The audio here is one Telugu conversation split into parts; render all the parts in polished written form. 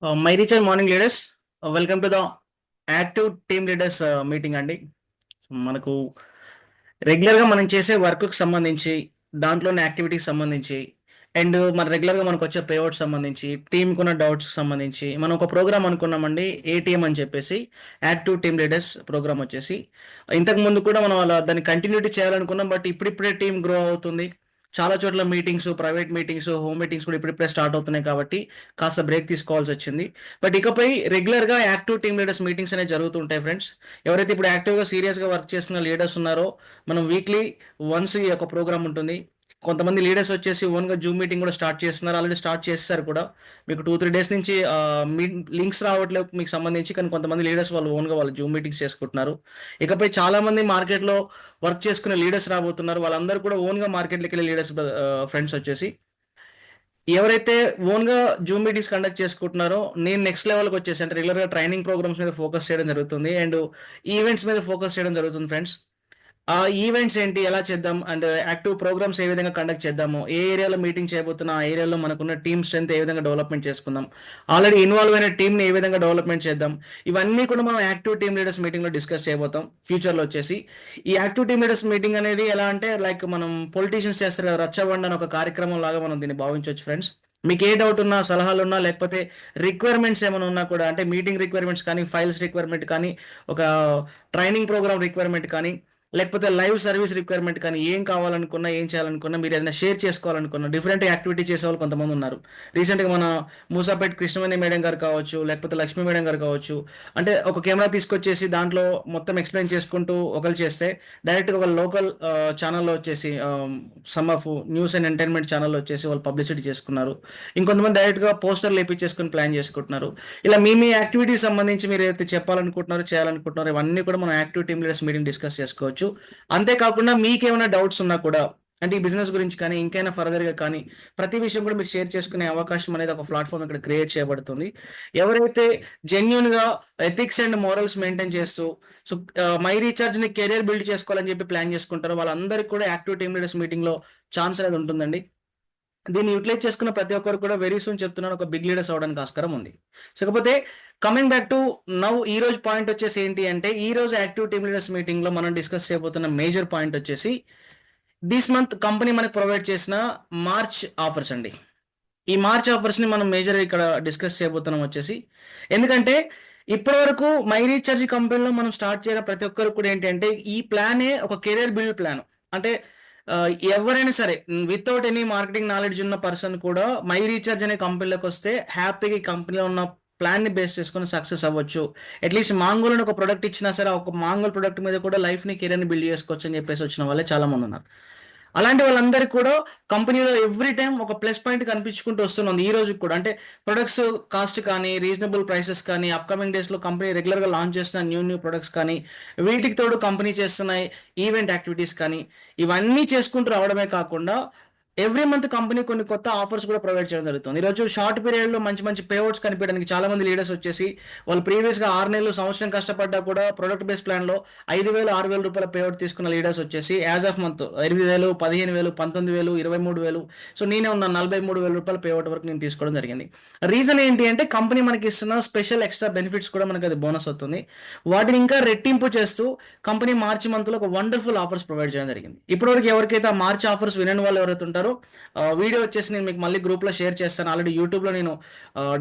My reach and morning leaders, welcome to the active team leaders meeting అండి. మనకు రెగ్యులర్గా మనం చేసే వర్క్కి సంబంధించి, దాంట్లోని యాక్టివిటీకి సంబంధించి, అండ్ మన రెగ్యులర్గా మనకు వచ్చే పేఅవుట్ సంబంధించి, టీంకి ఉన్న డౌట్స్కి సంబంధించి మనం ఒక ప్రోగ్రామ్ అనుకున్నామండి, ఏటీఎం అని చెప్పేసి. యాక్టివ్ టీమ్ లీడర్స్ ప్రోగ్రామ్ వచ్చేసి ఇంతకు ముందు కూడా మనం అలా దాన్ని కంటిన్యూటీ చేయాలనుకున్నాం. బట్ ఇప్పుడిప్పుడే టీం గ్రో అవుతుంది. చాలా చోట్ల meetings, private meetings, home meetings కూడా ఇప్పుడిప్పుడే స్టార్ట్ అవుతున్నాయి కాబట్టి కాస్త బ్రేక్ తీసుకోవాల్సి వచ్చింది. బట్ ఇకపై రెగ్యులర్గా యాక్టివ్ టీమ్ లీడర్స్ మీటింగ్స్ అనేవి జరుగుతుంటాయి ఫ్రెండ్స్. ఎవరైతే ఇప్పుడు యాక్టివ్గా సీరియస్గా వర్క్ చేస్తున్న లీడర్స్ ఉన్నారో, మనం వీక్లీ వన్స్ ఈ యొక్క ప్రోగ్రామ్ ఉంటుంది. కొంతమంది లీడర్స్ వచ్చేసి ఓన్గా జూమ్ మీటింగ్ కూడా స్టార్ట్ చేస్తున్నారు, ఆల్రెడీ స్టార్ట్ చేస్తారు కూడా. మీకు 2-3 డేస్ నుంచి మీ లింక్స్ రావట్లేదు మీకు సంబంధించి, కానీ కొంతమంది లీడర్స్ వాళ్ళు ఓన్గా వాళ్ళు జూమ్ మీటింగ్స్ చేసుకుంటున్నారు. ఇకపై చాలామంది మార్కెట్లో వర్క్ చేసుకునే లీడర్స్ రాబోతున్నారు. వాళ్ళందరూ కూడా ఓన్గా మార్కెట్లోకి వెళ్ళే లీడర్స్ ఫ్రెండ్స్ వచ్చేసి ఎవరైతే ఓన్గా జూమ్ మీటింగ్స్ కండక్ట్ చేసుకుంటున్నారో, నేను నెక్స్ట్ లెవెల్కి వచ్చేసి అంటే రెగ్యులర్గా ట్రైనింగ్ ప్రోగ్రామ్స్ మీద ఫోకస్ చేయడం జరుగుతుంది, అండ్ ఈవెంట్స్ మీద ఫోకస్ చేయడం జరుగుతుంది ఫ్రెండ్స్. ఆ ఈవెంట్స్ ఏంటి, ఎలా చేద్దాం, అండ్ యాక్టివ్ ప్రోగ్రామ్స్ ఏ విధంగా కండక్ట్ చేద్దాము, ఏ ఏరియాలో మీటింగ్ చేయబోతున్నా ఆ ఏరియాలో మనకున్న టీమ్ స్ట్రెంత్ ఏ విధంగా డెవలప్మెంట్ చేసుకుందాం, ఆల్రెడీ ఇన్వాల్వ్ అయిన టీంని ఏ విధంగా డెవలప్మెంట్ చేద్దాం, ఇవన్నీ కూడా మనం యాక్టివ్ టీమ్ లీడర్స్ మీటింగ్లో డిస్కస్ చేయబోతాం ఫ్యూచర్లో వచ్చేసి. ఈ యాక్టివ్ టీమ్ లీడర్స్ మీటింగ్ అనేది ఎలా అంటే, లైక్ మనం పొలిటీషియన్స్ చేస్తారు కదా, రచ్చబండ అని ఒక కార్యక్రమం లాగా మనం దీన్ని భావించవచ్చు ఫ్రెండ్స్. మీకు ఏ డౌట్ ఉన్నా, సలహాలు ఉన్నా, లేకపోతే రిక్వైర్మెంట్స్ ఏమైనా ఉన్నా కూడా, అంటే మీటింగ్ రిక్వైర్మెంట్స్ కానీ, ఫైల్స్ రిక్వైర్మెంట్ కానీ, ఒక ట్రైనింగ్ ప్రోగ్రామ్ రిక్వైర్మెంట్ కానీ, లేకపోతే లైవ్ సర్వీస్ రిక్వైర్మెంట్ కానీ, ఏం కావాలనుకున్నా, ఏం చేయాలనుకున్నా, మీరు ఏదైనా షేర్ చేసుకోవాలనుకున్నా, డిఫరెంట్ యాక్టివిటీ చేసేవాళ్ళు కొంతమంది ఉన్నారు. రీసెంట్గా మన మూసాపేట్ కృష్ణవేణి మేడం గారు కావచ్చు, లేకపోతే లక్ష్మీ మేడం గారు కావచ్చు. అంటే ఒక కెమెరా తీసుకొచ్చేసి దాంట్లో మొత్తం ఎక్స్ప్లెయిన్ చేసుకుంటూ ఒకరు చేస్తే, డైరెక్ట్గా ఒక లోకల్ ఛానల్లో వచ్చేసి some of news and entertainment ఛానల్లో వచ్చేసి వాళ్ళు పబ్లిసిటీ చేసుకున్నారు. ఇంకొంతమంది డైరెక్ట్గా పోస్టర్లు వేపించేసుకుని ప్లాన్ చేసుకుంటున్నారు. ఇలా మీ యాక్టివిటీకి సంబంధించి మీరు ఏదైతే చెప్పాలనుకుంటున్నారో, చేయాలనుకుంటున్నారో, ఇవన్నీ కూడా మనం active team leaders meeting discuss చేసుకోవచ్చు. అంతేకాకుండా మీకేమైనా డౌట్స్ ఉన్నా కూడా, అంటే ఈ బిజినెస్ గురించి కానీ, ఇంకైనా ఫర్దర్గా కానీ, ప్రతి విషయం కూడా మీరు షేర్ చేసుకునే అవకాశం అనేది ఒక ప్లాట్ఫామ్ ఇక్కడ క్రియేట్ చేయబడుతుంది. ఎవరైతే జెన్యున్గా ఎథిక్స్ అండ్ మోరల్స్ మెయింటైన్ చేస్తూ, సో మై రీఛార్జ్ని కెరియర్ బిల్డ్ చేసుకోవాలని చెప్పి ప్లాన్ చేసుకుంటారో, వాళ్ళందరికీ కూడా యాక్టివ్ టీమ్ లీడర్స్ మీటింగ్లో ఛాన్స్ అనేది ఉంటుందండి. దీన్ని యూటిలైజ్ చేసుకున్న ప్రతి ఒక్కరు కూడా వెరీ సూన్ చెప్తున్నాను, ఒక బిగ్ లీడర్స్ అవడానికి ఆస్కారం ఉంది. సో కాకపోతే కమింగ్ బ్యాక్ టు నౌ, ఈ రోజు పాయింట్ వచ్చేసి ఏంటి అంటే, ఈ రోజు యాక్టివ్ టీమ్ లీడర్స్ మీటింగ్ లో మనం డిస్కస్ చేయబోతున్న మేజర్ పాయింట్ వచ్చేసి, దిస్ మంత్ కంపెనీ మనకు ప్రొవైడ్ చేసిన మార్చ్ ఆఫర్స్ అండి. ఈ మార్చ్ ఆఫర్స్ ని మనం మేజర్ ఇక్కడ డిస్కస్ చేయబోతున్నాం వచ్చేసి. ఎందుకంటే ఇప్పటి వరకు మై రీఛార్జ్ కంపెనీలో మనం స్టార్ట్ చేయడం ప్రతి ఒక్కరు కూడా ఏంటి అంటే, ఈ ప్లానే ఒక కెరీర్ బిల్డ్ ప్లాన్. అంటే ఆ, ఎవరైనా సరే వితౌట్ ఎనీ మార్కెటింగ్ నాలెడ్జ్ ఉన్న పర్సన్ కూడా మై రీఛార్జ్ అనే కంపెనీలోకి వస్తే హ్యాపీగా ఈ కంపెనీలో ఉన్న ప్లాన్ ని బేస్ చేసుకొని సక్సెస్ అవ్వచ్చు. అట్లీస్ట్ మాంగోల్ ఒక ప్రొడక్ట్ ఇచ్చినా సరే, ఒక మాంగోల్ ప్రొడక్ట్ మీద కూడా లైఫ్ ని కెరీర్ ని బిల్డ్ చేసుకోవచ్చు అని చెప్పేసి వచ్చిన వాళ్ళే చాలా మంది ఉన్నారు. అలాంటి వాళ్ళందరికీ కూడా కంపెనీలో ఎవ్రీ టైం ఒక ప్లస్ పాయింట్ కనిపించుకుంటూ వస్తుంది ఈ రోజు కూడా. అంటే ప్రొడక్ట్స్ కాస్ట్ కానీ, రీజనబుల్ ప్రైసెస్ కానీ, అప్కమింగ్ డేస్లో కంపెనీ రెగ్యులర్గా లాంచ్ చేస్తున్న న్యూ ప్రొడక్ట్స్ కానీ, వీటికి తోడు కంపెనీ చేస్తున్న ఈవెంట్ యాక్టివిటీస్ కానీ, ఇవన్నీ చేసుకుంటూ రావడమే కాకుండా ఎవ్రీ మంత్ కంపెనీ కొన్ని కొత్త ఆఫర్స్ కూడా ప్రొవైడ్ చేయడం జరుగుతుంది. ఈరోజు షార్ట్ పీరియడ్లో మంచి మంచి పేఅవుట్స్ కనిపించడానికి చాలా మంది లీడర్స్ వచ్చేసి, వాళ్ళు ప్రీవియస్గా 6 నెలలు, సంవత్సరం కష్టపడ్డా కూడా ప్రొడక్ట్ బేస్ ప్లాన్లో 5,000, 6,000 రూపాయల పేఅవుట్ తీసుకున్న లీడర్స్ వచ్చేసి యాజ్ ఆఫ్ మంత్ 8,000, 15,000, 19,000, 23,000. సో నేనే ఉన్న 43,000 రూపాయల పేఅవుట్ వరకు నేను తీసుకోవడం జరిగింది. రీజన్ ఏంటి అంటే, కంపెనీ మనకి ఇస్తున్న స్పెషల్ ఎక్స్ట్రా బెనిఫిట్స్ కూడా మనకి అది బోనస్ అవుతుంది. వాటిని ఇంకా రెట్టింపు చేస్తూ కంపెనీ మార్చి మంత్లో ఒక వండర్ఫుల్ ఆఫర్స్ ప్రొవైడ్ చేయడం జరిగింది. ఇప్పటివరకు ఎవరికైతే ఆ మార్చి ఆఫర్స్ వినని వాళ్ళు ఎవరైతే ఉంటారో, వీడియో వచ్చేసి నేను మీకు మళ్ళీ గ్రూప్లో షేర్ చేస్తాను. ఆల్రెడీ యూట్యూబ్లో నేను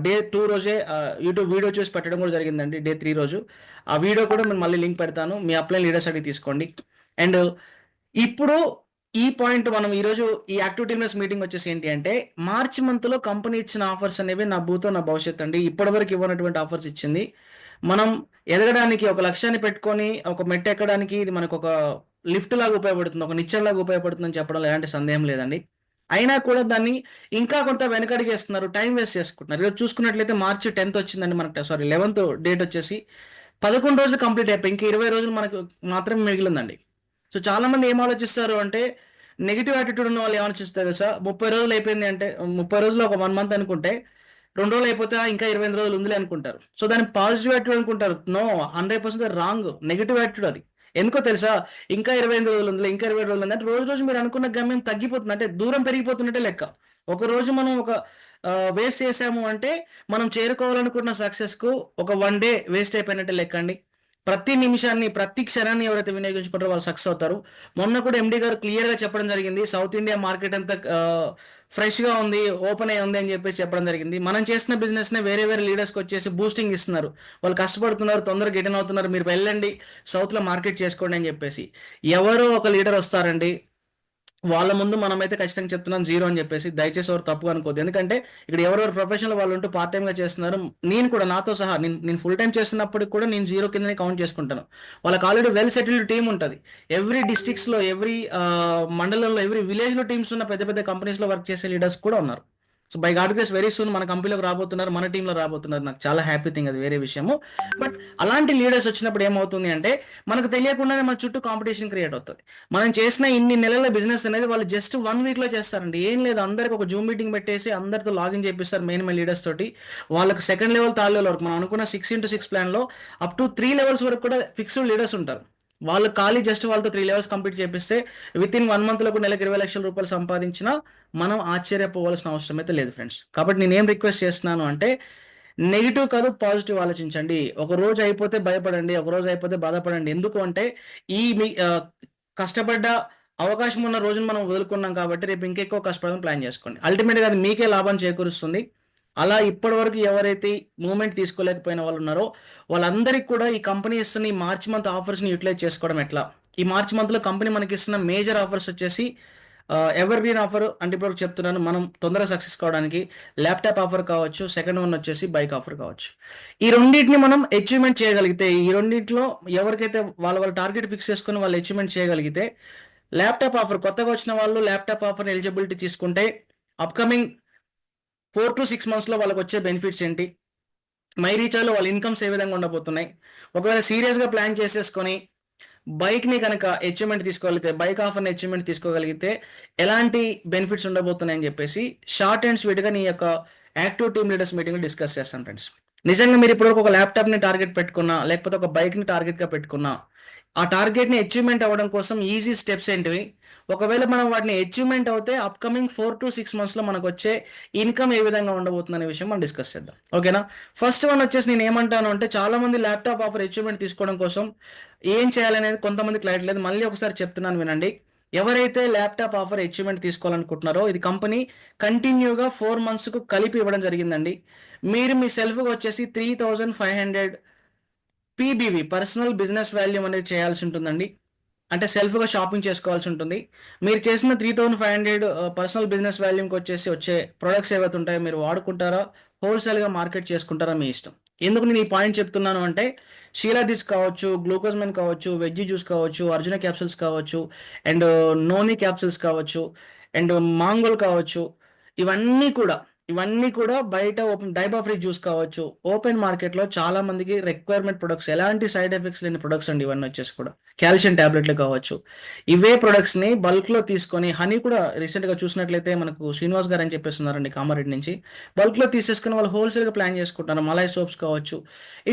డే 2 రోజే యూట్యూబ్ వీడియో చూసి పెట్టడం కూడా జరిగిందండి. డే 3 రోజు ఆ వీడియో కూడా నేను మళ్ళీ లింక్ పెడతాను. మీ అప్లై లీడర్స్ అడిగి తీసుకోండి. అండ్ ఇప్పుడు ఈ పాయింట్ మనం ఈరోజు ఈ యాక్టివ్ టీమ్లెస్ మీటింగ్ వచ్చేసి ఏంటి అంటే, మార్చి మంత్లో కంపెనీ ఇచ్చిన ఆఫర్స్ అనేవి నా భూతో నా భవిష్యత్ అండి. ఇప్పటివరకు ఇవ్వనటువంటి ఆఫర్స్ ఇచ్చింది. మనం ఎదగడానికి, ఒక లక్ష్యాన్ని పెట్టుకొని ఒక మెట్టు ఎక్కడానికి ఇది మనకు ఒక లిఫ్ట్ లాగా ఉపయోగపడుతుంది, ఒక నిచ్చెన లాగా ఉపయోగపడుతుందని చెప్పడంలో ఎలాంటి సందేహం లేదండి. అయినా కూడా దాన్ని ఇంకా కొంత వెనకడిగేస్తున్నారు, టైం వేస్ట్ చేసుకుంటున్నారు. ఈరోజు చూసుకున్నట్లయితే మార్చి 10th వచ్చిందండి మనకి, సారీ 11th డేట్ వచ్చేసి 11 రోజులు కంప్లీట్ అయిపోయి ఇంకా 20 రోజులు మనకు మాత్రమే మిగిలిందండి. సో చాలా మంది ఏం ఆలోచిస్తారు అంటే, నెగిటివ్ యాటిట్యూడ్ ఉన్న వాళ్ళు ఏమనిపిస్తారు తెలుసా, 30 రోజులు అయిపోయింది అంటే, 30 రోజులు ఒక 1 మంత్ అనుకుంటే, 2 రోజులు అయిపోతే ఇంకా 28 రోజులు ఉందిలే అనుకుంటారు. సో దాన్ని పాజిటివ్ యాటిట్యూడ్ అనుకుంటారు. నో, 100% రాంగ్, నెగిటివ్ యాటిట్యూడ్ అది. ఎందుకో తెలుసా, ఇంకా 28 రోజులు ఉంది, ఇంకా 20 రోజులు ఉంది అంటే రోజు రోజు మీరు అనుకున్న గమ్యం తగ్గిపోతుంది, అంటే దూరం పెరిగిపోతున్నట్టే లెక్క. ఒక రోజు మనం ఒక వేస్ట్ చేసాము అంటే మనం చేరుకోవాలనుకున్న సక్సెస్కు ఒక 1 డే వేస్ట్ అయిపోయినట్టే లెక్కండి. ప్రతి నిమిషాన్ని ప్రతి క్షణాన్ని ఎవరైతే వినియోగించుకుంటారో వాళ్ళు సక్సెస్ అవుతారు. మొన్న కూడా ఎండి గారు క్లియర్గా చెప్పడం జరిగింది, సౌత్ ఇండియా మార్కెట్ అంతా ఫ్రెష్గా ఉంది, ఓపెన్ అయ్యి ఉంది అని చెప్పేసి చెప్పడం జరిగింది. మనం చేసిన బిజినెస్నే వేరే వేరే లీడర్స్కి వచ్చేసి బూస్టింగ్ ఇస్తున్నారు. వాళ్ళు కష్టపడుతున్నారు, తొందరగా రిటర్న్ అవుతున్నారు, మీరు వెళ్ళండి సౌత్లో మార్కెట్ చేసుకోండి అని చెప్పేసి. ఎవరో ఒక లీడర్ వస్తారండి, వాళ్ళ ముందు మనమైతే ఖచ్చితంగా చెప్తున్నాం జీరో అని చెప్పేసి. దయచేసి ఎవరు తప్పుగా అనుకోవద్దు, ఎందుకంటే ఇక్కడ ఎవరెవరు ప్రొఫెషనల్ వాళ్ళు ఉంటూ పార్ట్ టైంగా చేస్తున్నారు. నేను కూడా నాతో సహా నేను ఫుల్ టైం చేస్తున్నప్పటికి కూడా నేను జీరో కిందనే కౌంట్ చేసుకుంటాను. వాళ్ళకి ఆల్రెడీ వెల్ సెటిల్డ్ టీం ఉంటుంది. ఎవ్రీ డిస్ట్రిక్ట్స్లో, ఎవ్రీ మండలంలో, ఎవ్రీ విలేజ్లో టీమ్స్ ఉన్న పెద్ద పెద్ద కంపెనీస్లో వర్క్ చేసే లీడర్స్ కూడా ఉన్నారు. So by God grace very soon మన కంపెనీలోకి రాబోతున్నారు, మన టీంలో రాబోతున్నారు. నాకు చాలా హ్యాపీ థింగ్, అది వేరే విషయము. బట్ అలాంటి లీడర్స్ వచ్చినప్పుడు ఏమవుతుంది అంటే మనకు తెలియకుండానే మన చుట్టూ కాంపిటీషన్ క్రియేట్ అవుతుంది. మనం చేసిన ఇన్ని నెలల బిజినెస్ అనేది వాళ్ళు జస్ట్ 1 వీక్లో చేస్తారండి. ఏం లేదు, అందరికి ఒక జూమ్ మీటింగ్ పెట్టేసి అందరితో లాగిన్ చేపిస్తారు మెయిన్ లీడర్స్ తోటి. వాళ్ళకి సెకండ్ లెవెల్, థర్డ్ లెవెల్ వరకు మనం అనుకున్న 6x6 ప్లాన్లో అప్ టు 3 లెవెల్స్ వరకు కూడా ఫిక్స్డ్ లీడర్స్ ఉంటారు. వాళ్ళు ఖాళీ జస్ట్ వాళ్ళతో 3 లెవెల్స్ కంప్లీట్ చేపిస్తే విత్ ఇన్ 1 మంత్లో కూడా నెలకు 20 లక్షల రూపాయలు సంపాదించినా మనం ఆశ్చర్యపోవాల్సిన అవసరం అయితే లేదు ఫ్రెండ్స్. కాబట్టి నేను ఏం రిక్వెస్ట్ చేస్తున్నాను అంటే నెగిటివ్ కాదు, పాజిటివ్ ఆలోచించండి. ఒక రోజు అయిపోతే భయపడండి, ఒక రోజు అయిపోతే బాధపడండి. ఎందుకు అంటే ఈ మీ కష్టపడ్డ అవకాశం ఉన్న రోజును మనం వదులుకున్నాం కాబట్టి రేపు ఇంకెక్కువ కష్టపడడం ప్లాన్ చేసుకోండి. అల్టిమేట్గా అది మీకే లాభం చేకూరుస్తుంది. అలా ఇప్పటివరకు ఎవరైతే మూమెంట్ తీసుకోలేకపోయిన వాళ్ళు ఉన్నారో వాళ్ళందరికీ కూడా ఈ కంపెనీ ఇస్తున్న ఈ మార్చ్ మంత్ ఆఫర్స్ని యూటిలైజ్ చేసుకోవడం ఎట్లా. ఈ మార్చ్ మంత్లో కంపెనీ మనకి ఇస్తున్న మేజర్ ఆఫర్స్ వచ్చేసి ఎవర్ గ్రీన్ ఆఫర్ అంటే ఇప్పుడు చెప్తున్నాను, మనం తొందరగా సక్సెస్ కావడానికి ల్యాప్టాప్ ఆఫర్ కావచ్చు, సెకండ్ వన్ వచ్చేసి బైక్ ఆఫర్ కావచ్చు. ఈ రెండింటిని మనం అచీవ్మెంట్ చేయగలిగితే, ఈ రెండింటిలో ఎవరికైతే వాళ్ళ టార్గెట్ ఫిక్స్ చేసుకుని వాళ్ళు అచీవ్మెంట్ చేయగలిగితే, ల్యాప్టాప్ ఆఫర్ కొత్తగా వచ్చిన వాళ్ళు ల్యాప్టాప్ ఆఫర్ ఎలిజిబిలిటీ తీసుకుంటే అప్కమింగ్ 4 to 6 మంత్స్లో వాళ్ళకి వచ్చే బెనిఫిట్స్ ఏంటి, మై రీఛార్జ్లో వాళ్ళ ఇన్కమ్స్ ఏ విధంగా ఉండబోతున్నాయి. ఒకవేళ సీరియస్గా ప్లాన్ చేసేసుకొని బైక్ని కనుక అచీవ్మెంట్ తీసుకోగలిగితే, బైక్ ఆఫర్ని అచీవ్మెంట్ తీసుకోగలిగితే ఎలాంటి బెనిఫిట్స్ ఉండబోతున్నాయని చెప్పేసి షార్ట్ అండ్ స్వీట్గా నీ యొక్క యాక్టివ్ టీమ్ లీడర్స్ మీటింగ్లో డిస్కస్ చేస్తాను ఫ్రెండ్స్. నిజంగా మీరు ఇప్పటివరకు ఒక ల్యాప్టాప్ని టార్గెట్ పెట్టుకున్నా, లేకపోతే ఒక బైక్ని టార్గెట్గా పెట్టుకున్నా, ఆ టార్గెట్ని అచీవ్మెంట్ అవ్వడం కోసం ఈజీ స్టెప్స్ ఏంటివి, ఒకవేళ మనం వాటిని అచీవ్మెంట్ అవుతే అప్కమింగ్ 4 to 6 మంత్స్లో మనకు వచ్చే ఇన్కమ్ ఏ విధంగా ఉండబోతుంది అనే విషయం మనం డిస్కస్ చేద్దాం. ఓకేనా. ఫస్ట్ వన్ వచ్చేసి నేను ఏమంటాను అంటే, చాలా మంది ల్యాప్టాప్ ఆఫర్ అచీవ్మెంట్ తీసుకోవడం కోసం ఏం చేయాలనేది కొంతమంది క్లారిటీ లేదు. మళ్ళీ ఒకసారి చెప్తున్నాను వినండి. ఎవరైతే ల్యాప్టాప్ ఆఫర్ అచీవ్మెంట్ తీసుకోవాలనుకుంటున్నారో ఇది కంపెనీ కంటిన్యూగా 4 మంత్స్కు కలిపి ఇవ్వడం జరిగిందండి. మీరు మీ సెల్ఫ్గా వచ్చేసి 3500 పీబీవి పర్సనల్ బిజినెస్ వాల్యూమ్ అనేది చేయాల్సి ఉంటుందండి. అంటే సెల్ఫ్గా షాపింగ్ చేసుకోవాల్సి ఉంటుంది. మీరు చేసిన 3500 పర్సనల్ బిజినెస్ వాల్యూమ్కి వచ్చే ప్రొడక్ట్స్ ఏవైతే ఉంటాయో మీరు వాడుకుంటారా, హోల్సేల్గా మార్కెట్ చేసుకుంటారా, మీ ఇష్టం. ఎందుకు నేను ఈ పాయింట్ చెప్తున్నాను అంటే, షీలాదిస్ కావచ్చు, గ్లూకోజ్మెన్ కావచ్చు, వెజ్జీ జ్యూస్ కావచ్చు, అర్జున క్యాప్సిల్స్ కావచ్చు, అండ్ నోని క్యాప్సిల్స్ కావచ్చు, అండ్ మాంగోల్ కావచ్చు, ఇవన్నీ కూడా బయట ఓపెన్ డైబా ఫ్రీ జ్యూస్ కావచ్చు, ఓపెన్ మార్కెట్లో చాలా మందికి రిక్వైర్మెంట్ ప్రొడక్ట్స్, ఎలాంటి సైడ్ ఎఫెక్ట్స్ లేని ప్రొడక్ట్స్ అండి. ఇవన్నీ వచ్చేసి కూడా కాల్షియం ట్యాబ్లెట్లు కావచ్చు. ఇవే ప్రొడక్ట్స్ని బల్క్లో తీసుకొని, హనీ కూడా రీసెంట్గా చూసినట్లయితే మనకు శ్రీనివాస్ గారు అని చెప్పేస్తున్నారండి కామారెడ్డి నుంచి, బల్క్లో తీసేసుకుని వాళ్ళు హోల్సేల్గా ప్లాన్ చేసుకుంటున్నారు. మలై సోప్స్ కావచ్చు.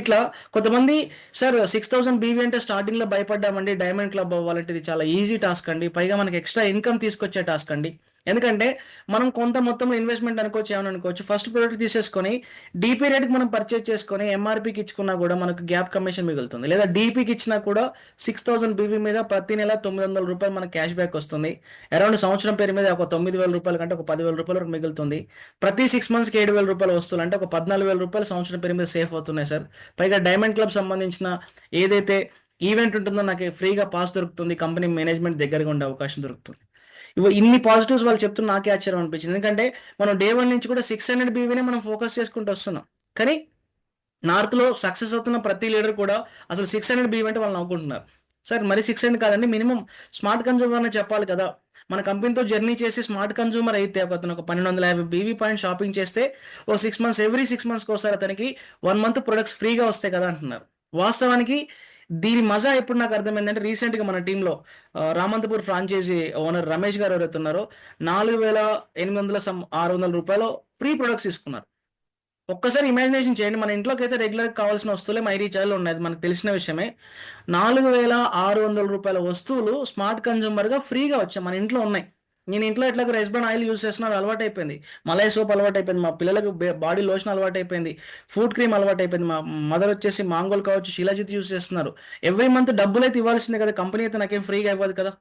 ఇట్లా కొంతమంది సార్ 6000 బీవీ అంటే స్టార్టింగ్లో భయపడ్డామండి, డైమండ్ క్లబ్ అవ్వాలంటే ఇది చాలా ఈజీ టాస్క్ అండి, పైగా మనకి ఎక్స్ట్రా ఇన్కమ్ తీసుకొచ్చే టాస్క్ అండి. ఎందుకంటే మనం కొంత మొత్తంలో ఇన్వెస్ట్మెంట్ అనుకోవచ్చు, ఏమని అనుకోవచ్చు. ఫస్ట్ ప్రోడక్ట్ తీసేసుకొని డీపీ రేట్కి మనం పర్చేజ్ చేసుకొని ఎంఆర్పీకి ఇచ్చుకున్నా కూడా మనకు గ్యాప్ కమిషన్ మిగులుతుంది. లేదా డీపీకి ఇచ్చినా కూడా 6000 బీవీ మీద ప్రతి నెల 900 రూపాయలు మనకు క్యాష్ బ్యాక్ వస్తుంది. అరౌండ్ సంవత్సరం పేరు మీద ఒక 9000 రూపాయల కంటే ఒక 10,000 రూపాయల వరకు మిగులుతుంది. ప్రతి 6 మంత్స్కి 7,000 రూపాయలు వస్తుంది, అంటే ఒక 14,000 రూపాయలు సంవత్సరం పేరు మీద సేఫ్ అవుతున్నాయి సార్. పైగా డైమండ్ క్లబ్ సంబంధించిన ఏదైతే ఈవెంట్ ఉంటుందో నాకు ఫ్రీగా పాస్ దొరుకుతుంది, కంపెనీ మేనేజ్మెంట్ దగ్గరగా ఉండే అవకాశం దొరుకుతుంది. ఇన్ని పాజిటివ్స్ వాళ్ళు చెప్తున్న నాకే ఆశ్చర్యం అనిపించింది. ఎందుకంటే మనం డే 1 నుంచి కూడా 600 బీవీనే మనం ఫోకస్ చేసుకుంటూ వస్తున్నాం. కానీ నార్త్లో సక్సెస్ అవుతున్న ప్రతి లీడర్ కూడా అసలు 600 బీవీ అంటే వాళ్ళు నవ్వుకుంటున్నారు. సార్ మరి 600 కాదండి, మినిమం స్మార్ట్ కన్జ్యూమర్ అనే చెప్పాలి కదా. మన కంపెనీతో జర్నీ చేసి స్మార్ట్ కన్జ్యూమర్ అయితే ఒక 1250 బీవీ పాయింట్ షాపింగ్ చేస్తే ఓ 6 మంత్స్, ఎవ్రీ 6 మంత్స్కి ఒకసారి అతనికి 1 మంత్ ప్రొడక్ట్స్ ఫ్రీగా వస్తాయి కదా అంటున్నారు. వాస్తవానికి దీని మజా ఎప్పుడు నాకు అర్థమైందంటే, రీసెంట్గా మన టీంలో రామంతపూర్ ఫ్రాంచైజీ ఓనర్ రమేష్ గారు ఎవరైతే ఉన్నారో 4800 రూపాయలు ఫ్రీ ప్రొడక్ట్స్ తీసుకున్నారు. ఒక్కసారి ఇమాజినేషన్ చేయండి, మన ఇంట్లోకి అయితే రెగ్యులర్గా కావాల్సిన వస్తువులే మై రీఛార్జ్లో ఉన్నాయి, మనకు తెలిసిన విషయమే. 4600 రూపాయల వస్తువులు స్మార్ట్ కన్జ్యూమర్గా ఫ్రీగా వచ్చాయి, మన ఇంట్లో ఉన్నాయి. నేను ఇంట్లో ఎట్లాగో రైస్ బ్రాన్ ఆయిల్ యూస్ చేస్తున్నాను, అలవాటు అయిపోయింది. మలై సోప్ అలవాటు అయిపోయింది, మా పిల్లలకు బాడీ లోషన్ అలవాటు అయిపోయింది, ఫుడ్ క్రీమ్ అలవాటు అయిపోయింది. మా మదర్ వచ్చేసి మాంగోల్ కావచ్చు, శిలాజిత్ యూస్ చేస్తున్నారు. ఎవ్రీ మంత్ డబ్బులు అయితే ఇవ్వాల్సిందే కదా, కంపెనీ అయితే నాకేం ఫ్రీగా ఇవ్వదు కదా.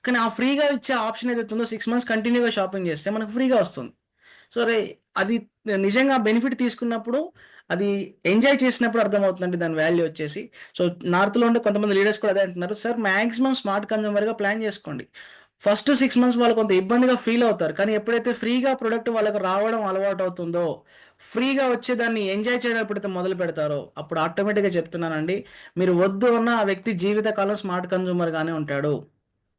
కానీ ఆ ఫ్రీగా ఇచ్చే ఆప్షన్ ఏదైతే ఉందో 6 మంత్స్ కంటిన్యూగా షాపింగ్ చేస్తే మనకు ఫ్రీగా వస్తుంది. సో రే, అది నిజంగా బెనిఫిట్ తీసుకున్నప్పుడు, అది ఎంజాయ్ చేసినప్పుడు అర్థమవుతుందండి దాని వాల్యూ వచ్చేసి. సో నార్త్లో ఉండే కొంతమంది లీడర్స్ కూడా అదే అంటున్నారు, సార్ మాక్సిమం స్మార్ట్ కన్జ్యూమర్గా ప్లాన్ చేసుకోండి. ఫస్ట్ 6 మంత్స్ వాళ్ళు కొంత ఇబ్బందిగా ఫీల్ అవుతారు, కానీ ఎప్పుడైతే ఫ్రీగా ప్రొడక్ట్ వాళ్ళకి రావడం అలవాటు అవుతుందో, ఫ్రీగా వచ్చేదాన్ని ఎంజాయ్ చేయడం ఎప్పుడైతే మొదలు పెడతారో, అప్పుడు ఆటోమేటిక్గా చెప్తున్నానండి, మీరు వద్దు అన్న ఆ వ్యక్తి జీవితకాలం స్మార్ట్ కన్జ్యూమర్గానే ఉంటాడు.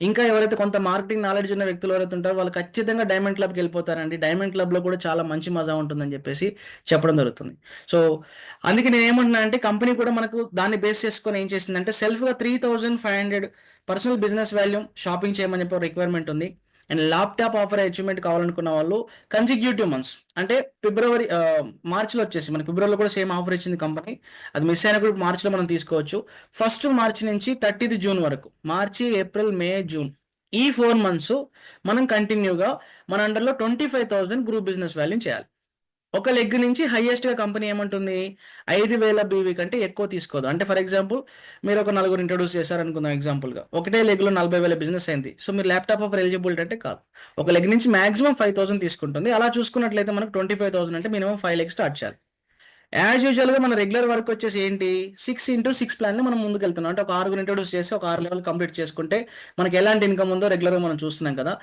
ఇంకా ఎవరైతే కొంత మార్కెటింగ్ నాలెడ్జ్ ఉన్న వ్యక్తులు ఎవరైతే ఉంటారో వాళ్ళు ఖచ్చితంగా డైమండ్ క్లబ్కి వెళ్ళిపోతారండి. డైమండ్ క్లబ్లో కూడా చాలా మంచి మజా ఉంటుందని చెప్పేసి చెప్పడం జరుగుతుంది. సో అందుకే నేను ఏమంటున్నా అంటే, కంపెనీ కూడా మనకు దాన్ని బేస్ చేసుకొని ఏం చేసిందంటే, సెల్ఫ్గా 3500 పర్సనల్ బిజినెస్ వాల్యూమ్ షాపింగ్ చేయమని చెప్పి రిక్వైర్మెంట్ ఉంది. అండ్ ల్యాప్టాప్ ఆఫర్ అచీవ్మెంట్ కావాలనుకున్న వాళ్ళు కన్సిక్యూటివ్ మంత్స్ అంటే ఫిబ్రవరి మార్చిలో వచ్చేసి, మన ఫిబ్రవరిలో కూడా సేమ్ ఆఫర్ ఇచ్చింది కంపెనీ. అది మిస్ అయినా కూడా మార్చిలో మనం తీసుకోవచ్చు. 1 మార్చి నుంచి 30 జూన్ వరకు, మార్చి, ఏప్రిల్, మే, జూన్, ఈ 4 మంత్స్ మనం కంటిన్యూగా మన అండర్లో 25,000 గ్రూప్ బిజినెస్ వాల్యూ చేయాలి. ఒక లెగ్ నుంచి హైయెస్ట్గా కంపెనీ ఏమంటుంది, 5,000 బీవీ కంటే ఎక్కువ తీసుకోదు. అంటే ఫర్ ఎగ్జాంపుల్, మీరు ఒక నలుగురు ఇంట్రొడ్యూస్ చేశారనుకుందాం ఎగ్జాంపుల్గా, ఒకటే లెగ్లో 40,000 బిజినెస్ అయింది. సో మీరు ల్యాప్టాప్ ఆఫర్ ఎలిజిబిలిటీ అంటే కాదు. ఒక లెగ్ నుంచి మాక్సిమం 5,000 తీసుకుంటుంది. అలా చూసుకున్నట్లయితే మనకు 25,000 అంటే మినిమం 5 లెగ్ స్టార్ట్ చేయాలి. యాజ్ యూజువల్గా మన రెగ్యులర్ వర్క్ వచ్చేసి ఏంటి, 6x6 ప్లాన్ మనం ముందుకు వెళ్తున్నాం. అంటే ఒక 6 ఇంట్రొడ్యూస్ చేసి ఒక 6 లెవెల్ కంప్లీట్ చేసుకుంటే మనకి ఎలాంటి ఇన్కమ్ ఉందో రెగ్యులర్గా మనం చూస్తున్నాం కదా.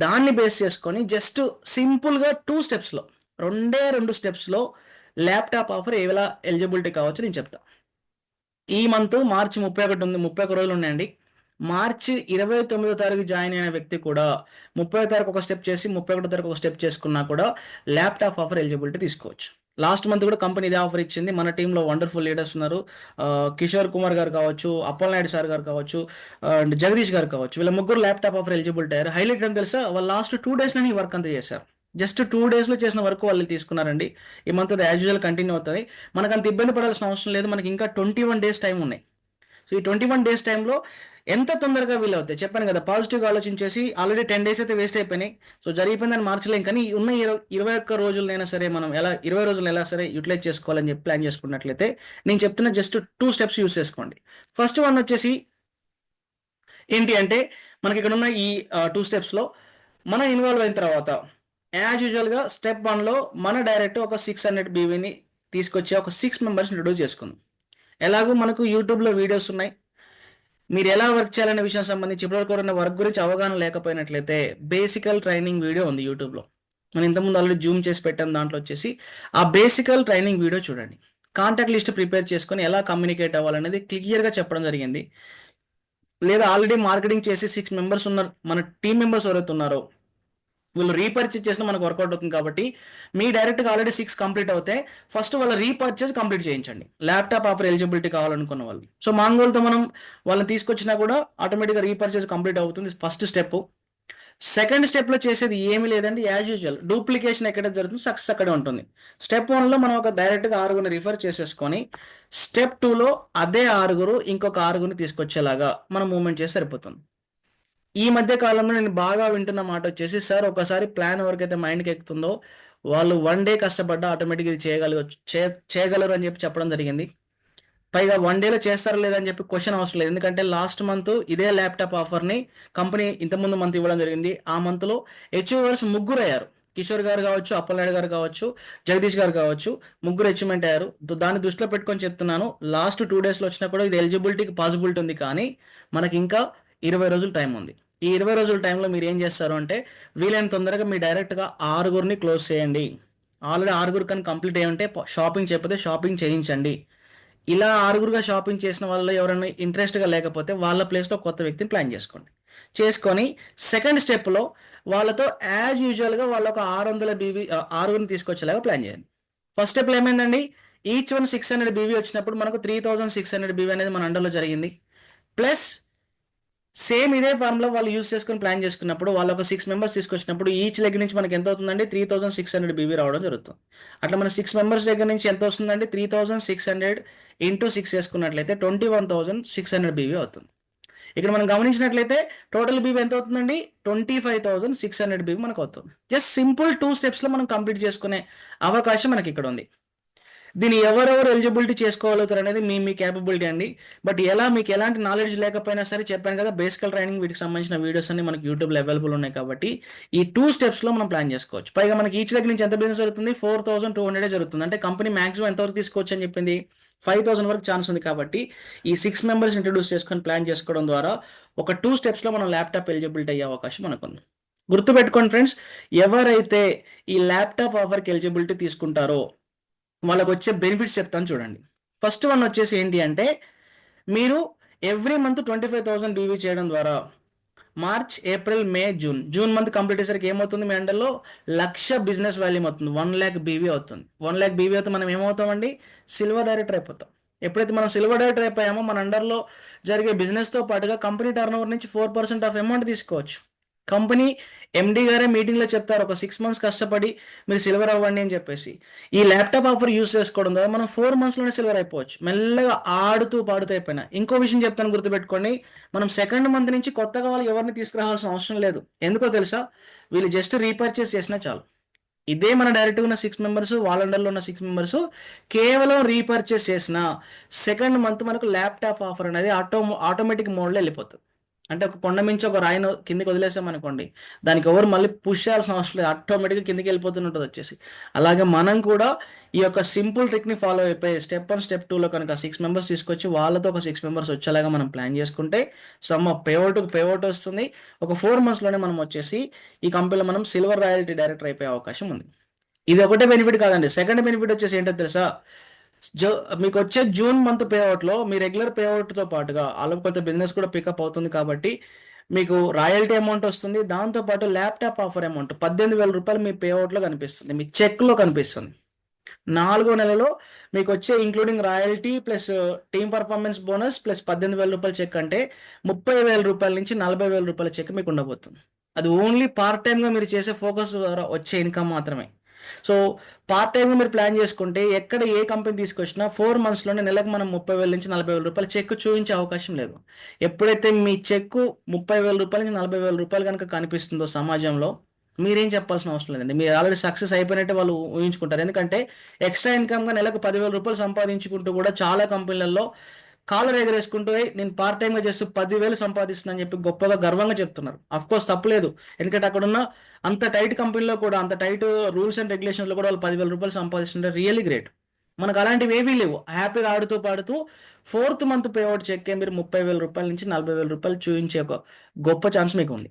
దాన్ని బేస్ చేసుకొని జస్ట్ సింపుల్గా 2 స్టెప్స్లో, 2 స్టెప్స్లో ల్యాప్టాప్ ఆఫర్ ఎలా ఎలిజిబిలిటీ కావచ్చు నేను చెప్తా. ఈ మంత్ మార్చి 31 ఉంది, 31 రోజులు ఉన్నాయండి. మార్చి 29 జాయిన్ అయిన వ్యక్తి కూడా 30 ఒక స్టెప్ చేసి 31 ఒక స్టెప్ చేసుకున్నా కూడా ల్యాప్టాప్ ఆఫర్ ఎలిజిబిలిటీ తీసుకోవచ్చు. లాస్ట్ మంత్ కూడా కంపెనీ ఇదే ఆఫర్ ఇచ్చింది. మన టీంలో వండర్ఫుల్ లీడర్స్ ఉన్నారు. కిషోర్ కుమార్ గారు కావచ్చు, అప్పల్ నాయుడు సార్ గారు కావచ్చు, అండ్ జగదీష్ గారు కావచ్చు. వీళ్ళ ముగ్గురు ల్యాప్టాప్ ఆఫర్ ఎలిజిబిలిటీ అయ్యారు. హైలైట్ ఏం తెలుసా, వాళ్ళు లాస్ట్ 2 డేస్లోనే ఈ వర్క్ అంతా చేశారు. జస్ట్ 2 డేస్లో చేసిన వర్క్ వాళ్ళు తీసుకున్నారండి. ఈ మంత్ అది యాజ్ యూజువల్ కంటిన్యూ అవుతుంది. మనకు అంత ఇబ్బంది పడాల్సిన అవసరం లేదు. మనకి ఇంకా 21 డేస్ టైం ఉన్నాయి. సో ఈ 21 డేస్ టైంలో ఎంత తొందరగా వీలవుతాయి చెప్పాను కదా. పాజిటివ్గా ఆలోచించేసి ఆల్రెడీ 10 డేస్ అయితే వేస్ట్ అయిపోయినాయి. సో జరిగిపోయిందని మార్చలేం, కానీ ఉన్న 21 రోజులైనా సరే మనం ఎలా 20 రోజులు ఎలా సరే యూటిలైజ్ చేసుకోవాలని చెప్పి ప్లాన్ చేసుకున్నట్లయితే నేను చెప్తున్న జస్ట్ 2 స్టెప్స్ యూస్ చేసుకోండి. ఫస్ట్ వన్ వచ్చేసి ఏంటి అంటే, మనకి ఇక్కడ ఉన్న ఈ 2 స్టెప్స్లో మనం ఇన్వాల్వ్ అయిన తర్వాత యాజ్ యూజువల్గా స్టెప్ 1లో మన డైరెక్ట్ ఒక 600 బీవీని తీసుకొచ్చి ఒక 6 మెంబర్స్ ఇంట్రొడ్యూస్ చేసుకుందాం. ఎలాగో మనకు యూట్యూబ్లో వీడియోస్ ఉన్నాయి. మీరు ఎలా వర్క్ చేయాలనే విషయం సంబంధించి ఇప్పటివరకు ఉన్న వర్క్ గురించి అవగాహన లేకపోయినట్లయితే బేసికల్ ట్రైనింగ్ వీడియో ఉంది యూట్యూబ్లో. మనం ఇంతకుముందు ఆల్రెడీ జూమ్ చేసి పెట్టాం. దాంట్లో వచ్చేసి ఆ బేసికల్ ట్రైనింగ్ వీడియో చూడండి. కాంటాక్ట్ లిస్ట్ ప్రిపేర్ చేసుకొని ఎలా కమ్యూనికేట్ అవ్వాలనేది క్లియర్గా చెప్పడం జరిగింది. లేదా ఆల్రెడీ మార్కెటింగ్ చేసి 6 మెంబర్స్ ఉన్నారు, మన టీం మెంబర్స్ ఎవరైతే ఉన్నారో వీళ్ళు రీపర్చేజ్ చేసినా మనకు వర్కౌట్ అవుతుంది. కాబట్టి మీ డైరెక్ట్గా ఆల్రెడీ 6 కంప్లీట్ అవుతే ఫస్ట్ వాళ్ళ రీపర్చేజ్ కంప్లీట్ చేయించండి, ల్యాప్టాప్ ఆఫర్ ఎలిజిబిలిటీ కావాలనుకున్న వాళ్ళు. సో మాంగోల్తో మనం వాళ్ళని తీసుకొచ్చినా కూడా ఆటోమేటిక్గా రీపర్చేజ్ కంప్లీట్ అవుతుంది, ఫస్ట్ స్టెప్. సెకండ్ స్టెప్లో చేసేది ఏమీ లేదండి, యాజ్ యూజువల్ డూప్లికేషన్ ఎక్కడ జరుగుతుంది సక్సెస్ అక్కడే ఉంటుంది. స్టెప్ 1లో మనం ఒక డైరెక్ట్గా 6 రిఫర్ చేసేసుకొని స్టెప్ 2లో అదే 6 ఇంకొక 6 తీసుకొచ్చేలాగా మనం మూవ్మెంట్ చేస్తే సరిపోతుంది. ఈ మధ్య కాలంలో నేను బాగా వింటున్న మాట వచ్చేసి, సార్ ఒకసారి ప్లాన్ ఎవరికైతే మైండ్కి ఎక్కుతుందో వాళ్ళు 1 డే కష్టపడ్డా ఆటోమేటిక్గా ఇది చేయగలరు అని చెప్పి చెప్పడం జరిగింది. పైగా 1 డేలో చేస్తారా లేదని చెప్పి క్వశ్చన్ అవసరం లేదు. ఎందుకంటే లాస్ట్ మంత్ ఇదే ల్యాప్టాప్ ఆఫర్ని కంపెనీ ఇంతకుముందు మంత్ ఇవ్వడం జరిగింది. ఆ మంత్లో అచీవర్స్ 3 అయ్యారు. కిషోర్ గారు కావచ్చు, అప్పలనాయుడు గారు కావచ్చు, జగదీష్ గారు కావచ్చు, 3 అచీవ్మెంట్ అయ్యారు. దాన్ని దృష్టిలో పెట్టుకొని చెప్తున్నాను, లాస్ట్ 2 డేస్లో వచ్చినా కూడా ఇది ఎలిజిబిలిటీకి పాసిబిలిటీ ఉంది. కానీ మనకి ఇంకా 20 రోజులు టైం ఉంది. ఈ 20 రోజుల టైంలో మీరు ఏం చేస్తారు అంటే, వీలైన తొందరగా మీ డైరెక్ట్గా 6 క్లోజ్ చేయండి. ఆల్రెడీ 6 కానీ కంప్లీట్ అయ్యి ఉంటే షాపింగ్ చెప్పితే షాపింగ్ చేయించండి. ఇలా 6గా షాపింగ్ చేసిన వాళ్ళు ఎవరైనా ఇంట్రెస్ట్గా లేకపోతే వాళ్ళ ప్లేస్లో కొత్త వ్యక్తిని ప్లాన్ చేసుకోండి. చేసుకొని సెకండ్ స్టెప్లో వాళ్ళతో యాజ్ యూజువల్గా వాళ్ళ ఒక 600 బీవీ 6 తీసుకొచ్చేలాగా ప్లాన్ చేయండి. ఫస్ట్ స్టెప్లో ఏమైందండి, ఈచ్ వన్ 600 బీవీ వచ్చినప్పుడు మనకు 3600 బీవీ అనేది మన అండర్లో జరిగింది. ప్లస్ సేమ్ ఇదే ఫార్ములా వాళ్ళు యూస్ చేసుకుని ప్లాన్ చేసుకున్నప్పుడు వాళ్ళు ఒక 6 మెంబర్స్ తీసుకొచ్చినప్పుడు ఈచ్ లెగ్ నుంచి మనకి ఎంత అవుతుందండి, 3600 బీవీ రావడం జరుగుతుంది. అట్లా మన 6 మెంబర్స్ దగ్గర నుంచి ఎంత వస్తుందండి, 3600 ఇంటూ 6 చేసుకున్నట్లయితే 21,600 బీవీ అవుతుంది. ఇక్కడ మనం గమనించినట్లయితే టోటల్ బీవీ ఎంత అవుతుందండి? 25,600 బీవీ మనకు అవుతుంది. జస్ట్ సింపుల్ 2 స్టెప్స్లో మనం కంప్లీట్ చేసుకునే అవకాశం మనకి ఇక్కడ ఉంది. దీన్ని ఎవరెవరు ఎలిజిబిలిటీ చేసుకోగలుగుతారు అనేది మీ మీ క్యాపబిలిటీ అండి. బట్ ఎలా మీకు ఎలాంటి నాలెడ్జ్ లేకపోయినా సరే చెప్పాను కదా, బేసికల్ ట్రైనింగ్ వీటికి సంబంధించిన వీడియోస్ అన్ని మనకి యూట్యూబ్లో అవైలబుల్ ఉన్నాయి కాబట్టి ఈ 2 స్టెప్స్లో మనం ప్లాన్ చేసుకోవచ్చు. పైగా మనకి ఈచ్ దగ్గర నుంచి ఎంత బిజినెస్ జరుగుతుంది? 4,200 జరుగుతుంది. అంటే కంపెనీ మాక్సిమం ఎంతవరకు తీసుకోవచ్చు అని చెప్పింది? 5,000 వరకు ఛాన్స్ ఉంది. కాబట్టి ఈ 6 మెంబర్స్ ఇంట్రడ్యూస్ చేసుకొని ప్లాన్ చేసుకోవడం ద్వారా ఒక 2 స్టెప్స్లో మనం ల్యాప్టాప్ ఎలిజిబిలిటీ అయ్యే అవకాశం మనకుంది. గుర్తుపెట్టుకోండి ఫ్రెండ్స్, ఎవరైతే ఈ ల్యాప్టాప్ ఆఫర్కి ఎలిజిబిలిటీ తీసుకుంటారో వాళ్ళకి వచ్చే బెనిఫిట్స్ చెప్తాను చూడండి. ఫస్ట్ వన్ వచ్చేసి ఏంటి అంటే, మీరు ఎవ్రీ మంత్ 25,000 బీవీ చేయడం ద్వారా మార్చ్, ఏప్రిల్, మే, జూన్ మంత్ కంప్లీట్ అయ్యేసరికి ఏమవుతుంది? మీ అండర్లో 1,00,000 బిజినెస్ వాల్యూమ్ అవుతుంది. 1,00,000 బీవీ అవుతుంది. 1,00,000 బీవీ అయితే మనం ఏమవుతామండి? సిల్వర్ డైరెక్టర్ అయిపోతాం. ఎప్పుడైతే మనం సిల్వర్ డైరెక్టర్ అయిపోయామో మన అండర్లో జరిగే బిజినెస్తో పాటుగా కంపెనీ టర్న్ ఓవర్ నుంచి 4% ఆఫ్ అమౌంట్ తీసుకోవచ్చు. కంపెనీ ఎండి గారే మీటింగ్లో చెప్తారు, ఒక 6 మంత్స్ కష్టపడి మీరు సిల్వర్ అవ్వండి అని చెప్పేసి. ఈ ల్యాప్టాప్ ఆఫర్ యూస్ చేసుకోవడం ద్వారా మనం 4 మంత్స్లోనే సిల్వర్ అయిపోవచ్చు, మెల్లగా ఆడుతూ పాడుతూ అయిపోయినా. ఇంకో విషయం చెప్తాను గుర్తుపెట్టుకోండి, మనం సెకండ్ మంత్ నుంచి కొత్తగా వాళ్ళు ఎవరిని తీసుకురావాల్సిన అవసరం లేదు. ఎందుకో తెలుసా? వీళ్ళు జస్ట్ రీపర్చేస్ చేసినా చాలు. ఇదే మన డైరెక్ట్గా ఉన్న 6 మెంబర్స్, వాళ్ళ అండర్లో ఉన్న 6 మెంబర్స్ కేవలం రీపర్చేస్ చేసిన సెకండ్ మంత్ మనకు ల్యాప్టాప్ ఆఫర్ అనేది ఆటోమేటిక్ మోడ్లో వెళ్ళిపోతుంది. అంటే ఒక కొండ మించి ఒక రాయిని కిందికి వదిలేసాం అనుకోండి, దానికి ఎవరు మళ్ళీ పుష్ చేయాల్సిన అవసరం లేదు, ఆటోమేటిక్గా కిందికి వెళ్ళిపోతుంటుంది వచ్చేసి. అలాగే మనం కూడా ఈ యొక్క సింపుల్ ట్రిక్ని ఫాలో అయిపోయి స్టెప్ 1 స్టెప్ 2లో కనుక 6 మెంబర్స్ తీసుకొచ్చి వాళ్ళతో ఒక 6 మెంబర్స్ వచ్చేలాగా మనం ప్లాన్ చేసుకుంటే సమ్ పేఅవుట్ వస్తుంది. ఒక 4 మంత్స్లోనే మనం వచ్చేసి ఈ కంపెనీలో మనం సిల్వర్ రాయల్టీ డైరెక్టర్ అయిపోయే అవకాశం ఉంది. ఇది ఒకటే బెనిఫిట్ కాదండి, సెకండ్ బెనిఫిట్ వచ్చేసి ఏంటో తెలుసా? మీకు వచ్చే జూన్ మంత్ పేఅవుట్లో మీ రెగ్యులర్ పేఅవుట్తో పాటుగా వాళ్ళకి కొంత బిజినెస్ కూడా పికప్ అవుతుంది కాబట్టి మీకు రాయల్టీ అమౌంట్ వస్తుంది. దాంతోపాటు ల్యాప్టాప్ ఆఫర్ అమౌంట్ 18,000 రూపాయలు మీ పేఅవుట్లో కనిపిస్తుంది, మీ చెక్లో కనిపిస్తుంది. 4వ నెలలో మీకు వచ్చే including royalty plus team performance bonus plus 18,000 రూపాయల చెక్ అంటే 30,000 రూపాయల నుంచి 40,000 రూపాయల చెక్ మీకు ఉండబోతుంది. అది ఓన్లీ పార్ట్ టైమ్గా మీరు చేసే ఫోకస్ ద్వారా వచ్చే ఇన్కమ్ మాత్రమే. సో పార్ట్ టైమ్గా మీరు ప్లాన్ చేసుకుంటే ఎక్కడ ఏ కంపెనీ తీసుకొచ్చినా 4 మంత్స్లోనే నెలకు మనం 30,000 నుంచి 40,000 రూపాయల చెక్ చూపించే అవకాశం లేదు. ఎప్పుడైతే మీ చెక్కు 30,000 రూపాయల నుంచి 40,000 రూపాయలు కనుక కనిపిస్తుందో సమాజంలో, మీరేం చెప్పాల్సిన అవసరం లేదండి. మీరు ఆల్రెడీ సక్సెస్ అయిపోయినట్టే వాళ్ళు ఊహించుకుంటారు. ఎందుకంటే ఎక్స్ట్రా ఇన్కమ్గా నెలకు 10,000 రూపాయలు సంపాదించుకుంటూ కూడా చాలా కంపెనీలలో కాలర్ ఎగరేసుకుంటూ నేను పార్ట్ టైంగా చేస్తూ 10,000 సంపాదిస్తున్నా అని చెప్పి గొప్పగా గర్వంగా చెప్తున్నారు. కోర్స్ తప్పలేదు, ఎందుకంటే అక్కడున్న అంత టైట్ కంపెనీలో కూడా, అంత టైట్ రూల్స్ అండ్ రెగ్యులేషన్లో కూడా వాళ్ళు 10,000 రూపాయలు సంపాదిస్తుంటే రియల్లీ గ్రేట్. మనకు అలాంటివి ఏవీ లేవు. హ్యాపీగా ఆడుతూ పాడుతూ 4th మంత్ పేఅవుట్ చెక్కే మీరు 30,000 రూపాయల నుంచి 40,000 రూపాయలు చూపించే ఒక గొప్ప ఛాన్స్ మీకు ఉంది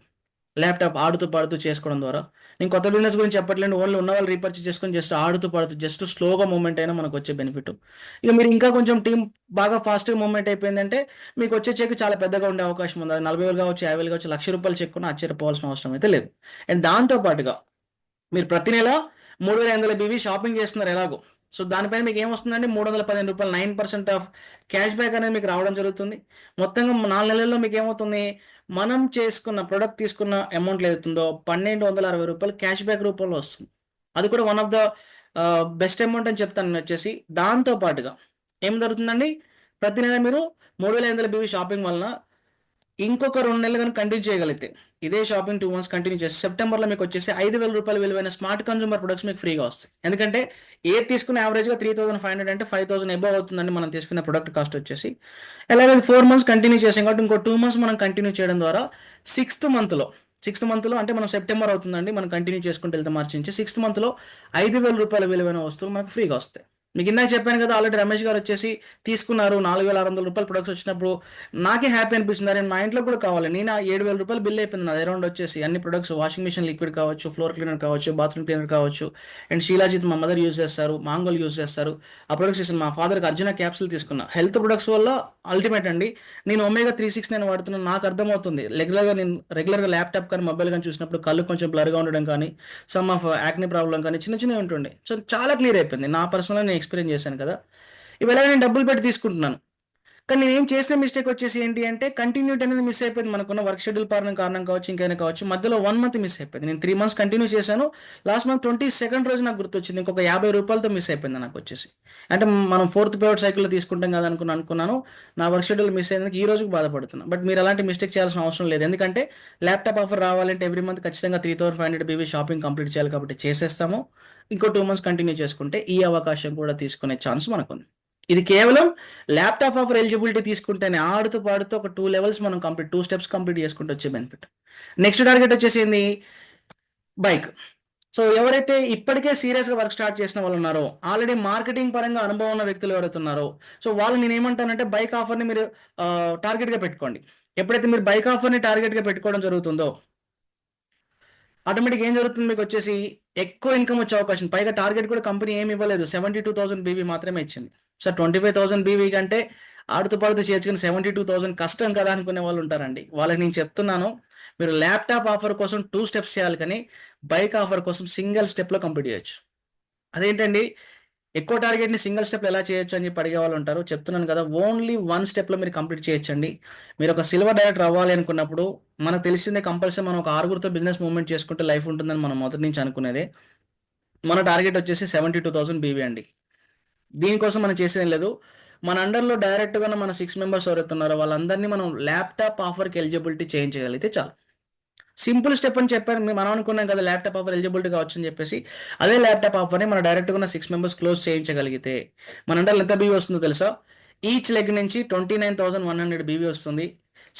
ల్యాప్టాప్ ఆడుతూ పాడుతూ చేసుకోవడం ద్వారా. నేను కొత్త బిజినెస్ గురించి చెప్పట్లేదు, ఓన్లీ ఉన్న వాళ్ళు రీపర్చేస్ చేసుకొని జస్ట్ ఆడుతూ పాడుతూ జస్ట్ స్లోగా మూవ్మెంట్ అయినా మనకు వచ్చే బెనిఫిట్. ఇక మీరు ఇంకా కొంచెం టీం బాగా ఫాస్ట్గా మూవ్మెంట్ అయిపోయిందంటే మీకు వచ్చే చెక్ చాలా పెద్దగా ఉండే అవకాశం ఉంది. అది 40,000 కావచ్చు, 50,000 కావచ్చు, 1,00,000 రూపాయలు చెక్ కూడా ఆశ్చర్యపోవాల్సిన అవసరం అయితే లేదు. అండ్ దాంతోపాటుగా మీరు ప్రతి నెల 3,500 బీవీ షాపింగ్ చేస్తున్నారు ఎలాగో, సో దానిపైన మీకు ఏమొస్తుందంటే 315 రూపాయలు 9% ఆఫ్ క్యాష్ బ్యాక్ అనేది మీకు రావడం జరుగుతుంది. మొత్తంగా 4 నెలల్లో మీకు ఏమవుతుంది? మనం చేసుకున్న ప్రొడక్ట్ తీసుకున్న అమౌంట్ ఏదైతుందో 1,260 రూపాయలు క్యాష్ బ్యాక్ రూపంలో వస్తుంది. అది కూడా one of the best amount అని చెప్తాను నేను వచ్చేసి. దాంతోపాటుగా ఏం జరుగుతుందండి? ప్రతి నెల మీరు 3,500 బీవీ షాపింగ్ వలన ఇంకొక 2 నెలలు కనుక కంటిన్యూ చేయగలిగితే, ఇదే షాపింగ్ 2 మంత్స్ కంటిన్యూ చేసి సెప్టెంబర్లో మీకు వచ్చేసి 5,000 రూపాయలు విలువైన స్మార్ట్ కన్జ్యూమర్ ప్రొడక్ట్స్ మీకు ఫ్రీగా వస్తాయి. ఎందుకంటే ఏది తీసుకున్న యావరేజ్గా 3,500 అంటే 5,000 అబౌవ్ అవుతుందండి మనం తీసుకున్న ప్రొడక్ట్ కాస్ట్ వచ్చేసి. అలాగే 4 మంత్స్ కంటిన్యూ చేసాం కాబట్టి ఇంకో 2 మంత్స్ మనం కంటిన్యూ చేయడం ద్వారా 6th మంత్లో అంటే మనం సెప్టెంబర్ అవుతుందండి, మనం కంటిన్యూ చేసుకుంటూ వెళ్తే మార్చి నుంచి 6th మంత్లో 5,000 రూపాయల విలువైన వస్తువులు మనకు ఫ్రీగా వస్తాయి. మీకు ఇందాక చెప్పాను కదా, ఆల్రెడీ రమేష్ గారు వచ్చేసి తీసుకున్నారు 4,600 రూపాయల ప్రొడక్ట్స్ వచ్చినప్పుడు నాకే హ్యాపీ అనిపించింది. అరే మా ఇంట్లో కూడా కావాలి. నేను 7,000 రూపాయలు బిల్ అయిపోయింది నాది అరౌండ్ వచ్చేసి అన్ని ప్రొడక్ట్స్, వాషింగ్ మిషన్ లిక్విడ్ కావచ్చు, ఫ్లోర్ క్లీనర్ కావచ్చు, బాత్రూమ్ క్లీనర్ కావచ్చు, అండ్ శీలాజిత్ మా మదర్ యూజ్ చేస్తారు, మాంగోల్ యూజ్ చేస్తారు. ఆ ప్రొడక్ట్స్ ఇస్తాను. మా ఫాదర్కి అర్జున క్యాప్సూల్ తీసుకున్నా. హెల్త్ ప్రొడక్ట్స్ వల్ల అల్టిమేట్ అండి. నేను ఒమేగా 369 వాడుతున్నాను, నాకు అర్థమవుతుంది. రెగ్యులర్గా ల్యాప్టాప్ కానీ మొబైల్ కానీ చూసినప్పుడు కళ్ళు కొంచెం బ్లర్గా ఉండడం కానీ, సమ్ ఆఫ్ యాక్ని ప్రాబ్లం కానీ చిన్న చిన్నవి ఉంటుండే. సో చాలా క్లియర్ అయిపోయింది. నా పర్సనల్గా నేను ఎక్స్పీరియన్స్ చేశాను కదా. ఇవాళ నేను డబ్బులు పెట్టి తీసుకుంటున్నాను కానీ నేనేం చేసిన మిస్టేక్ వచ్చేసి ఏంటి అంటే కంటిన్యూటీ అనేది మిస్ అయిపోయింది. మనకున్న వర్క్ షెడ్యూల్ కారణం కావచ్చు, ఇంకైనా కావచ్చు. మధ్యలో 1 మంత్ మిస్ అయిపోయింది. నేను 3 మంత్స్ కంటిన్యూ చేశాను. లాస్ట్ మంత్ 22nd రోజు నాకు గుర్తొచ్చింది. ఇంకొక ₹50 మిస్ అయిపోయింది నాకు వచ్చేసి. అంటే మనం ఫోర్త్ పేమెంట్ సైకిల్లో తీసుకుంటాం కదా అనుకున్నాను. నా వర్క్ షెడ్యూల్ మిస్ అయినందుకు ఈ రోజుకి బాధపడుతున్నాను. బట్ మీరు అలాంటి మిస్టేక్ చేయాల్సిన అవసరం లేదు. ఎందుకంటే ల్యాప్టాప్ ఆఫర్ రావాలంటే ఎవ్రీ మంత్ ఖచ్చితంగా 3500 బీబీ షాపింగ్ కంప్లీట్ చేయాలి కాబట్టి చేసేస్తాము. ఇంకో 2 మంత్స్ కంటిన్యూ చేసుకుంటే ఈ అవకాశం కూడా తీసుకునే ఛాన్స్ మనకుంది. ఇది కేవలం ల్యాప్టాప్ ఆఫర్ ఎలిజిబిలిటీ తీసుకుంటేనే ఆడుతూ పాడుతూ ఒక 2 లెవెల్స్ మనం కంప్లీట్ 2 స్టెప్స్ కంప్లీట్ చేసుకుంటూ వచ్చే బెనిఫిట్. నెక్స్ట్ టార్గెట్ వచ్చేసింది బైక్. సో ఎవరైతే ఇప్పటికే సీరియస్గా వర్క్ స్టార్ట్ చేసిన వాళ్ళు ఉన్నారో, ఆల్రెడీ మార్కెటింగ్ పరంగా అనుభవం ఉన్న వ్యక్తులు ఎవరైతే ఉన్నారో, సో వాళ్ళు నేను ఏమంటానంటే బైక్ ఆఫర్ని మీరు టార్గెట్గా పెట్టుకోండి. ఎప్పుడైతే మీరు బైక్ ఆఫర్ని టార్గెట్గా పెట్టుకోవడం జరుగుతుందో ఆటోమేటిక్ ఏం జరుగుతుంది, మీకు వచ్చేసి ఎక్కువ ఇన్కమ్ వచ్చే అవకాశం. పైగా టార్గెట్ కూడా కంపెనీ ఏమి ఇవ్వలేదు, 72,000 బీవీ మాత్రమే ఇచ్చింది. సార్ 25,000 బీవీ కంటే ఆడుతూ పాడుతూ చేర్చుకుని 72,000 కష్టం కదా అనుకునే వాళ్ళు ఉంటారండి. వాళ్ళకి నేను చెప్తున్నాను, మీరు ల్యాప్టాప్ ఆఫర్ కోసం 2 స్టెప్స్ చేయాలి, కానీ బైక్ ఆఫర్ కోసం సింగిల్ స్టెప్లో కంప్లీట్ చేయొచ్చు. అదేంటండి, ఎక్కువ టార్గెట్ని సింగిల్ స్టెప్లో ఎలా చేయొచ్చు అని చెప్పి అడిగే వాళ్ళు ఉంటారు. చెప్తున్నాను కదా, ఓన్లీ 1 స్టెప్లో మీరు కంప్లీట్ చేయొచ్చండి. మీరు ఒక సిల్వర్ డైరెక్టర్ అవ్వాలి అనుకున్నప్పుడు మనకు తెలిసిందే, కంపల్సరీ మనం ఒక 6గురితో బిజినెస్ మూవ్మెంట్ చేసుకుంటే లైఫ్ ఉంటుందని మనం మొదటి నుంచి అనుకునేదే. మన టార్గెట్ వచ్చేసి 72,000 బీవీ అండి. దీనికోసం మనం చేసేది లేదు. మన అండర్లో డైరెక్ట్గా మన 6 మెంబర్స్ ఎవరైతే ఉన్నారో వాళ్ళందరినీ మనం ల్యాప్టాప్ ఆఫర్కి ఎలిజిబిలిటీ చేయించగలిగితే చాలు. సింపుల్ స్టెప్ అని చెప్పాను. మనం అనుకున్నాం కదా ల్యాప్టాప్ ఆఫర్ ఎలిజిబిలిటీ కావచ్చు అని చెప్పేసి. అదే ల్యాప్టాప్ ఆఫర్ని మన డైరెక్ట్గా ఉన్న 6 మెంబర్స్ క్లోజ్ చేయించగలిగితే మన అండర్లో ఎంత బీవీ వస్తుందో తెలుసా? ఈచ్ లెగ్ నుంచి 29,100 బీవీ వస్తుంది.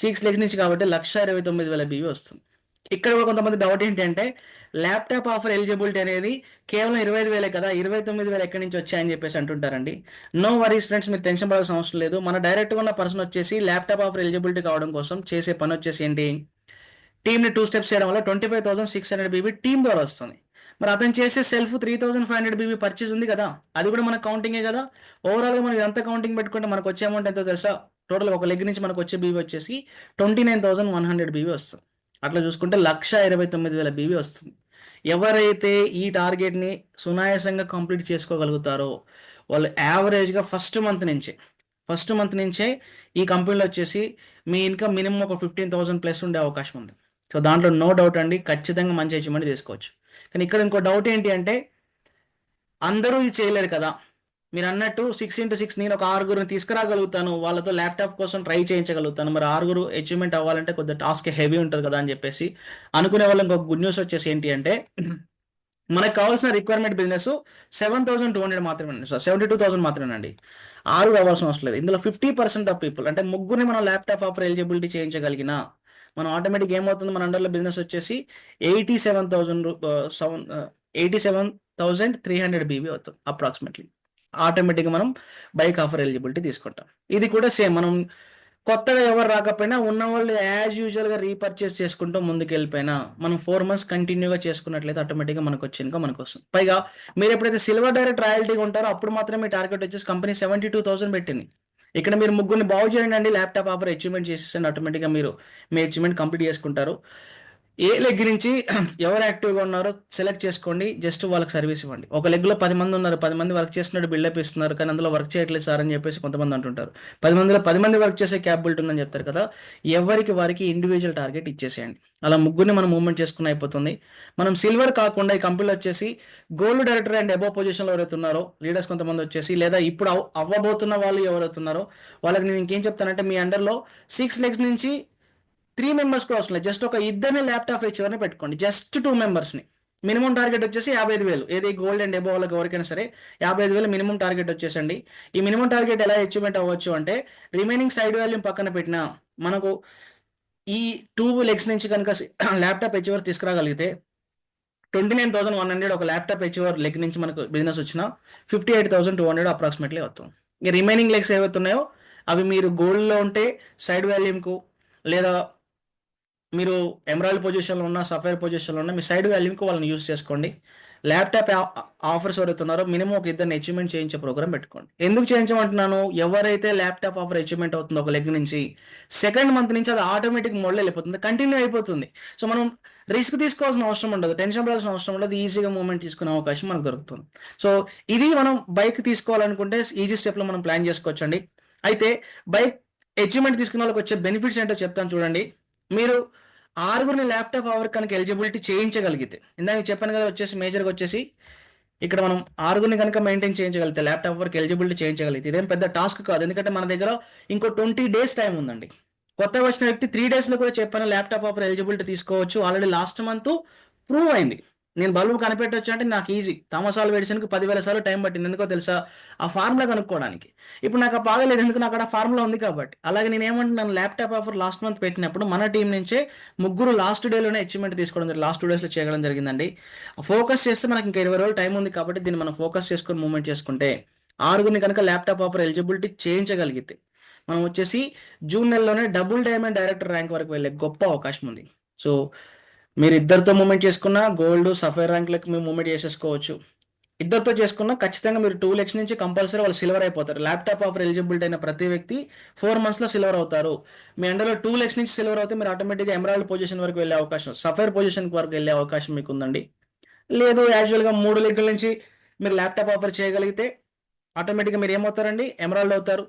6 లెగ్స్ నుంచి కాబట్టి 1,29,000 బీవీ వస్తుంది. ఇక్కడ కూడా కొంతమంది డౌట్ ఏంటంటే ల్యాప్టాప్ ఆఫర్ ఎలిజిబిలిటీ అనేది కేవలం 25,000 కదా, 29,000 ఎక్కడి నుంచి వచ్చాయని చెప్పేసి అంటుంటారండి. నో వరీస్ ఫ్రెండ్స్, మీరు టెన్షన్ పడాల్సిన అవసరం లేదు. మన డైరెక్ట్గా ఉన్న పర్సన్ వచ్చేసి ల్యాప్టాప్ ఆఫర్ ఎలిజిబిలిటీ కావడం కోసం చేసే పని వచ్చేసి ఏంటి, టీమ్ని 2 స్టెప్స్ చేయడం వల్ల 25,600 బీబీ టీమ్ ద్వారా వస్తుంది. మరి అతను చేసే సెల్ఫ్ 3,500 బీబీ పర్చేజ్ ఉంది కదా, అది కూడా మనకు కౌంటింగే కదా. ఓవరాల్గా మనం ఎంత కౌంటింగ్ పెట్టుకుంటే మనకు వచ్చే అమౌంట్ ఎంతో తెలుసా? టోటల్ ఒక లెగ్ నుంచి మనకు వచ్చే బీబీ వచ్చేసి 29,100 బీబీ వస్తుంది. అట్లా చూసుకుంటే 1,29,000 బీబీ వస్తుంది. ఎవరైతే ఈ టార్గెట్ని సునాయాసంగా కంప్లీట్ చేసుకోగలుగుతారో వాళ్ళు యావరేజ్గా ఫస్ట్ మంత్ నుంచే ఈ కంపెనీలో వచ్చేసి మీ ఇన్కమ్ మినిమం ఒక 15,000 ప్లస్ ఉండే అవకాశం ఉంది. సో దాంట్లో నో డౌట్ అండి, ఖచ్చితంగా మంచి అచీవ్మెంట్ తీసుకోవచ్చు. కానీ ఇక్కడ ఇంకో డౌట్ ఏంటి అంటే అందరూ ఇది చేయలేరు కదా. మీరు అన్నట్టు 6x6 నేను ఒక 6గురిని తీసుకురాగలుగుతాను, వాళ్ళతో ల్యాప్టాప్ కోసం ట్రై చేయించగలుగుతాను. మరి 6గురు అచీవ్మెంట్ అవ్వాలంటే కొద్దిగా టాస్క్ హెవీ ఉంటుంది కదా అని చెప్పేసి అనుకునే వాళ్ళు ఇంకొక గుడ్ న్యూస్ వచ్చేసి ఏంటి అంటే మనకు కావాల్సిన రిక్వైర్మెంట్ బిజినెస్ 7,200 మాత్రమే, 72,000 మాత్రమేనండి. 6 కావాల్సిన అవసరం లేదు. ఇందులో 50% ఆఫ్ పీపుల్ అంటే ముగ్గురిని మనం ల్యాప్టాప్ ఆఫర్ ఎలిజిబిలిటీ చేయించగలిగిన మనం ఆటోమేటిక్ ఏమవుతుంది, మన అండర్లో బిజినెస్ వచ్చేసి 87,300 బీబీ అవుతుంది అప్రాక్సిమేట్లీ. ఆటోమేటిక్గా మనం బైక్ ఆఫర్ ఎలిజిబిలిటీ తీసుకుంటాం. ఇది కూడా సేమ్, మనం కొత్తగా ఎవరు రాకపోయినా ఉన్న వాళ్ళు యాజ్ యూజువల్గా రీపర్చేస్ చేసుకుంటూ ముందుకు వెళ్ళిపోయినా మనం 4 మంత్స్ కంటిన్యూగా చేసుకున్నట్లయితే ఆటోమేటిక్గా మనకు వచ్చే ఇన్కమ్ మనకు వస్తుంది. పైగా మీరు ఎప్పుడైతే సిల్వర్ డైరెక్ట్ రాయల్టీగా ఉంటారో అప్పుడు మాత్రమే మీ టార్గెట్ వచ్చేసి కంపెనీ 72,000 పెట్టింది. ఇక్కడ మీరు ముగ్గురిని బాగు చేయండి అండి, ల్యాప్టాప్ ఆఫర్ అచీవ్మెంట్ చేసేసండి, ఆటోమేటిక్గా మీరు మీ అచీవ్మెంట్ కంప్లీట్ చేసుకుంటారు. ఏ లెగ్ నుంచి ఎవరు యాక్టివ్గా ఉన్నారో సెలెక్ట్ చేసుకోండి, జస్ట్ వాళ్ళకి సర్వీస్ ఇవ్వండి. ఒక లెగ్లో 10 మంది ఉన్నారు, 10 మంది వర్క్ చేస్తున్నట్టు బిల్డప్ ఇస్తున్నారు, కానీ అందులో వర్క్ చేయట్లేదు సార్ అని చెప్పేసి కొంతమంది అంటుంటారు. 10 మందిలో 10 మంది వర్క్ చేసే క్యాపబిలిటీ ఉందని చెప్తారు కదా. ఎవరికి వారికి ఇండివిజువల్ టార్గెట్ ఇచ్చేసేయండి. అలా ముగ్గురిని మనం మూవ్మెంట్ చేసుకుని అయిపోతుంది. మనం సిల్వర్ కాకుండా ఈ కంపెనీలో వచ్చేసి గోల్డ్ డైరెక్టర్ అండ్ అబోవ్ పొజిషన్లో ఎవరైతే ఉన్నారో లీడర్స్ కొంతమంది వచ్చేసి, లేదా ఇప్పుడు అవ్వబోతున్న వాళ్ళు ఎవరైతే ఉన్నారో వాళ్ళకి నేను ఇంకేం చెప్తానంటే మీ అండర్లో 6 లెగ్స్ నుంచి 3 మెంబర్స్ కూడా అవసరం లేదు, జస్ట్ ఒక ఇద్దరిని ల్యాప్టాప్ ఇచ్చేవారిని పెట్టుకోండి, జస్ట్ 2 మెంబర్స్ని. మినిమం టార్గెట్ వచ్చేసి 55,000. ఏది గోల్డ్ అండ్ ఎబో వాళ్ళకి ఎవరికైనా సరే 55,000 మినిమం టార్గెట్ వచ్చేసండి. ఈ మినిమం టార్గెట్ ఎలా అచీవ్మెంట్ అవ్వచ్చు అంటే రిమైనింగ్ సైడ్ వాల్యూమ్ పక్కన పెట్టినా మనకు ఈ 2 లెగ్స్ నుంచి కనుక ల్యాప్టాప్ అచీవర్ తీసుకురాగలిగితే 29,100 ఒక ల్యాప్టాప్ అచీవర్ లెగ్ నుంచి మనకు బిజినెస్ వచ్చిన 58,200 అప్రాక్సిమేట్లీ అవుతుంది. ఇక రిమైనింగ్ లెగ్స్ ఏవైతే ఉన్నాయో అవి మీరు గోల్డ్లో ఉంటే సైడ్ వాల్యూమ్కు, లేదా మీరు ఎమరాల్డ్ పొజిషన్లో ఉన్న సఫైర్ పొజిషన్లో ఉన్న మీ సైడ్ వాల్యూమ్కి వాళ్ళని యూజ్ చేసుకోండి. ల్యాప్టాప్ ఆఫర్స్ ఎవరైతున్నారో మినిమం ఒక ఇద్దరిని అచీవ్మెంట్ చేయించే ప్రోగ్రామ్ పెట్టుకోండి. ఎందుకు చేయించమంటున్నాను, ఎవరైతే ల్యాప్టాప్ ఆఫర్ అచీవ్మెంట్ అవుతుందో ఒక లెగ్ నుంచి సెకండ్ మంత్ నుంచి అది ఆటోమేటిక్ మోడ్లో వెళ్ళిపోతుంది, కంటిన్యూ అయిపోతుంది. సో మనం రిస్క్ తీసుకోవాల్సిన అవసరం ఉండదు, టెన్షన్ పడాల్సిన అవసరం ఉండదు, ఈజీగా మూవ్మెంట్ తీసుకునే అవకాశం మనకు దొరుకుతుంది. సో ఇది మనం బైక్ తీసుకోవాలనుకుంటే ఈజీ స్టెప్లో మనం ప్లాన్ చేసుకోవచ్చండి. అయితే బైక్ అచీవ్మెంట్ తీసుకున్న వాళ్ళకి వచ్చే బెనిఫిట్స్ ఏంటో చెప్తాను చూడండి. మీరు ఆరుగురిని ల్యాప్టాప్ అవర్ కనుక ఎలిజిబిలిటీ చేయించగలిగితే, ఇందాక చెప్పాను కదా వచ్చేసి మేజర్గా వచ్చేసి ఇక్కడ మనం ఆరుగురిని కనుక మెయింటైన్ చేయించగలిగితే ల్యాప్టాప్ వరకు ఎలిజిబిలిటీ చేయించగలిగితే ఇదేం పెద్ద టాస్క్ కాదు. ఎందుకంటే మన దగ్గర ఇంకో 20 days టైం ఉందండి. కొత్తగా వచ్చిన వ్యక్తి 3 daysలో కూడా చెప్పాను ల్యాప్టాప్ ఆఫర్ ఎలిజిబిలిటీ తీసుకోవచ్చు. ఆల్రెడీ లాస్ట్ మంత్ ప్రూవ్ అయింది. నేను బల్బు కనిపెట్టొచ్చు అంటే నాకు ఈజీ. థామస్ ఆల్వా ఎడిసన్కి 10,000 సార్లు టైం పట్టింది. ఎందుకో తెలుసా? ఆ ఫార్ములా కనుక్కోవడానికి. ఇప్పుడు నాకు ఆ బాగలేదు, ఎందుకు నాకు అక్కడ ఫార్ములా ఉంది కాబట్టి. అలాగే నేను ఏమంటున్నాను, ల్యాప్టాప్ ఆఫర్ లాస్ట్ మంత్ పెట్టినప్పుడు మన టీం నుంచే ముగ్గురు లాస్ట్ డేలోనే అచీవ్మెంట్ తీసుకోవడం జరిగింది. లాస్ట్ 2 daysలో చేయడం జరిగిందండి. ఫోకస్ చేస్తే మనకి ఇంకా 20 రోజులు టైం ఉంది కాబట్టి దీన్ని మనం ఫోకస్ చేసుకొని మూవ్మెంట్ చేసుకుంటే ఆరుగురిని కనుక ల్యాప్టాప్ ఆఫర్ ఎలిజిబిలిటీ చేయించగలిగితే మనం వచ్చేసి జూన్ నెలలోనే డబుల్ డైమండ్ డైరెక్టర్ ర్యాంక్ వరకు వెళ్ళే గొప్ప అవకాశం ఉంది. సో మీరు ఇద్దరితో మూవ్మెంట్ చేసుకున్న గోల్డ్ సఫైర్ ర్యాంక్లకు మీరు మూవ్మెంట్ చేసేసుకోవచ్చు. ఇద్దరితో చేసుకున్న ఖచ్చితంగా మీరు 2 lakhs నుంచి కంపల్సరీ వాళ్ళు సిల్వర్ అయిపోతారు. ల్యాప్టాప్ ఆఫర్ ఎలిజిబిలిటీ అయిన ప్రతి వ్యక్తి 4 monthsలో సిల్వర్ అవుతారు. మీ అండర్లో 2 lakhs నుంచి సిల్వర్ అవుతే మీరు ఆటోమేటిక్గా ఎమరాల్డ్ పొజిషన్ వరకు వెళ్ళే అవకాశం, సఫైర్ పొజిషన్ వరకు వెళ్ళే అవకాశం మీకు ఉందండి. లేదు యాక్చువల్గా 3 legs నుంచి మీరు ల్యాప్టాప్ ఆఫర్ చేయగలిగితే ఆటోమేటిక్గా మీరు ఏమవుతారండి, ఎమరాల్డ్ అవుతారు.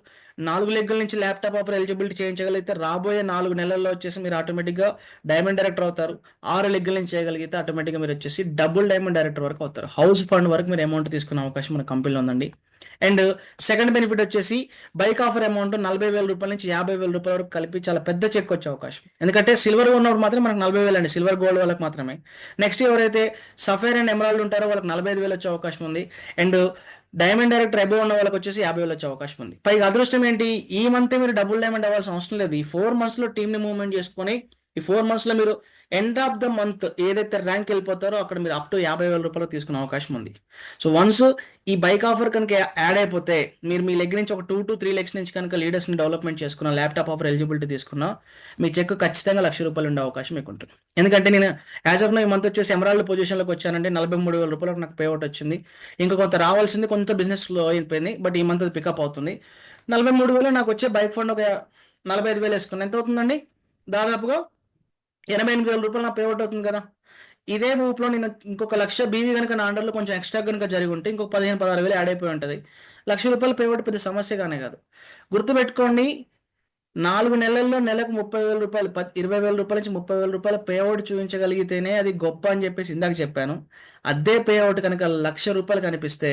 4 legs నుంచి ల్యాప్టాప్ ఆఫర్ ఎలిజిబిలిటీ చేయించగలిగితే రాబోయే 4 నెలల్లో వచ్చేసి మీరు ఆటోమేటిక్గా డైమండ్ డైరెక్టర్ అవుతారు. 6 legs నుంచి చేయగలిగితే ఆటోమేటిక్గా మీరు వచ్చేసి డబుల్ డైమండ్ డైరెక్టర్ వరకు అవుతారు. హౌస్ ఫండ్ వరకు మీరు అమౌంట్ తీసుకునే అవకాశం మన కంపెనీలో ఉందండి. అండ్ సెకండ్ బెనిఫిట్ వచ్చేసి బైక్ ఆఫర్ అమౌంట్ 40,000 రూపాయల నుంచి 50,000 రూపాయల వరకు కలిపి చాలా పెద్ద చెక్ వచ్చే అవకాశం. ఎందుకంటే సిల్వర్ ఉన్నప్పుడు మాత్రం మనకు 40,000 అండి, సిల్వర్ గోల్డ్ వాళ్ళకి మాత్రమే. నెక్స్ట్ ఎవరైతే సఫైర్ అండ్ ఎమరాల్డ్ ఉంటారో వాళ్ళకి 45,000 వచ్చే అవకాశం ఉంది. అండ్ డైమండ్ డైరెక్టర్ అబోవ్ ఉన్న వాళ్ళకి వచ్చేసి 50,000 వచ్చే అవకాశం ఉంది. పైగా అదృష్టం ఏంటి, ఈ మంత్ మీరు డబుల్ డైమండ్ అవ్వాల్సిన అవసరం లేదు. ఈ 4 monthsలో టీంని మూవ్మెంట్ చేసుకొని ఈ 4 monthsలో మీరు ఎండ్ ఆఫ్ ద మంత్ ఏదైతే ర్యాంక్ వెళ్ళిపోతారో అక్కడ మీరు అప్ టు 50,000 రూపాయలు తీసుకునే అవకాశం ఉంది. సో వన్స్ ఈ బైక్ ఆఫర్ కనుక యాడ్ అయిపోతే మీరు మీ లెగ్ నుంచి ఒక 2 to 3 lakhs నుంచి కనుక లీడర్స్ని డెవలప్మెంట్ చేసుకున్న ల్యాప్టాప్ ఆఫర్ ఎలిజిబిలిటీ తీసుకున్నా మీ చెక్ ఖచ్చితంగా 1,00,000 రూపాయలు ఉండే అవకాశం మీకు ఉంటుంది. ఎందుకంటే నేను యాజ్ ఆఫ్ నో ఈ మంత్ వచ్చేసి ఎమరాల్డ్ పొజిషన్లోకి వచ్చానంటే 43,000 రూపాయలకు నాకు పేఅవుట్ వచ్చింది. ఇంకా కొంత రావాల్సింది, కొంత బిజినెస్లో అయిపోయింది, బట్ ఈ మంత్ అది పికప్ అవుతుంది. 43,000 నాకు వచ్చే బైక్ ఫండ్ ఒక 45,000 వేసుకున్నాను. ఎంత అవుతుందండి? దాదాపుగా 88,000 రూపాయలు నా పేఅవుట్ అవుతుంది కదా. ఇదే ఊపులో నేను ఇంకొక 1,00,000 బీవీ కనుక నా అండర్లో కొంచెం ఎక్స్ట్రా కనుక జరిగి ఉంటే ఇంకొక 15,000-16,000 యాడ్ అయిపోయి ఉంటుంది. 1,00,000 రూపాయలు పేఅవుట్ పెద్ద సమస్యగానే కాదు. గుర్తుపెట్టుకోండి, 4 నెలల్లో నెలకు 30,000 రూపాయలు 20,000 రూపాయల నుంచి 30,000 రూపాయల పేఅవుట్ చూపించగలిగితేనే అది గొప్ప అని చెప్పేసి ఇందాక చెప్పాను. అదే పేఅవుట్ కనుక 1,00,000 రూపాయలు కనిపిస్తే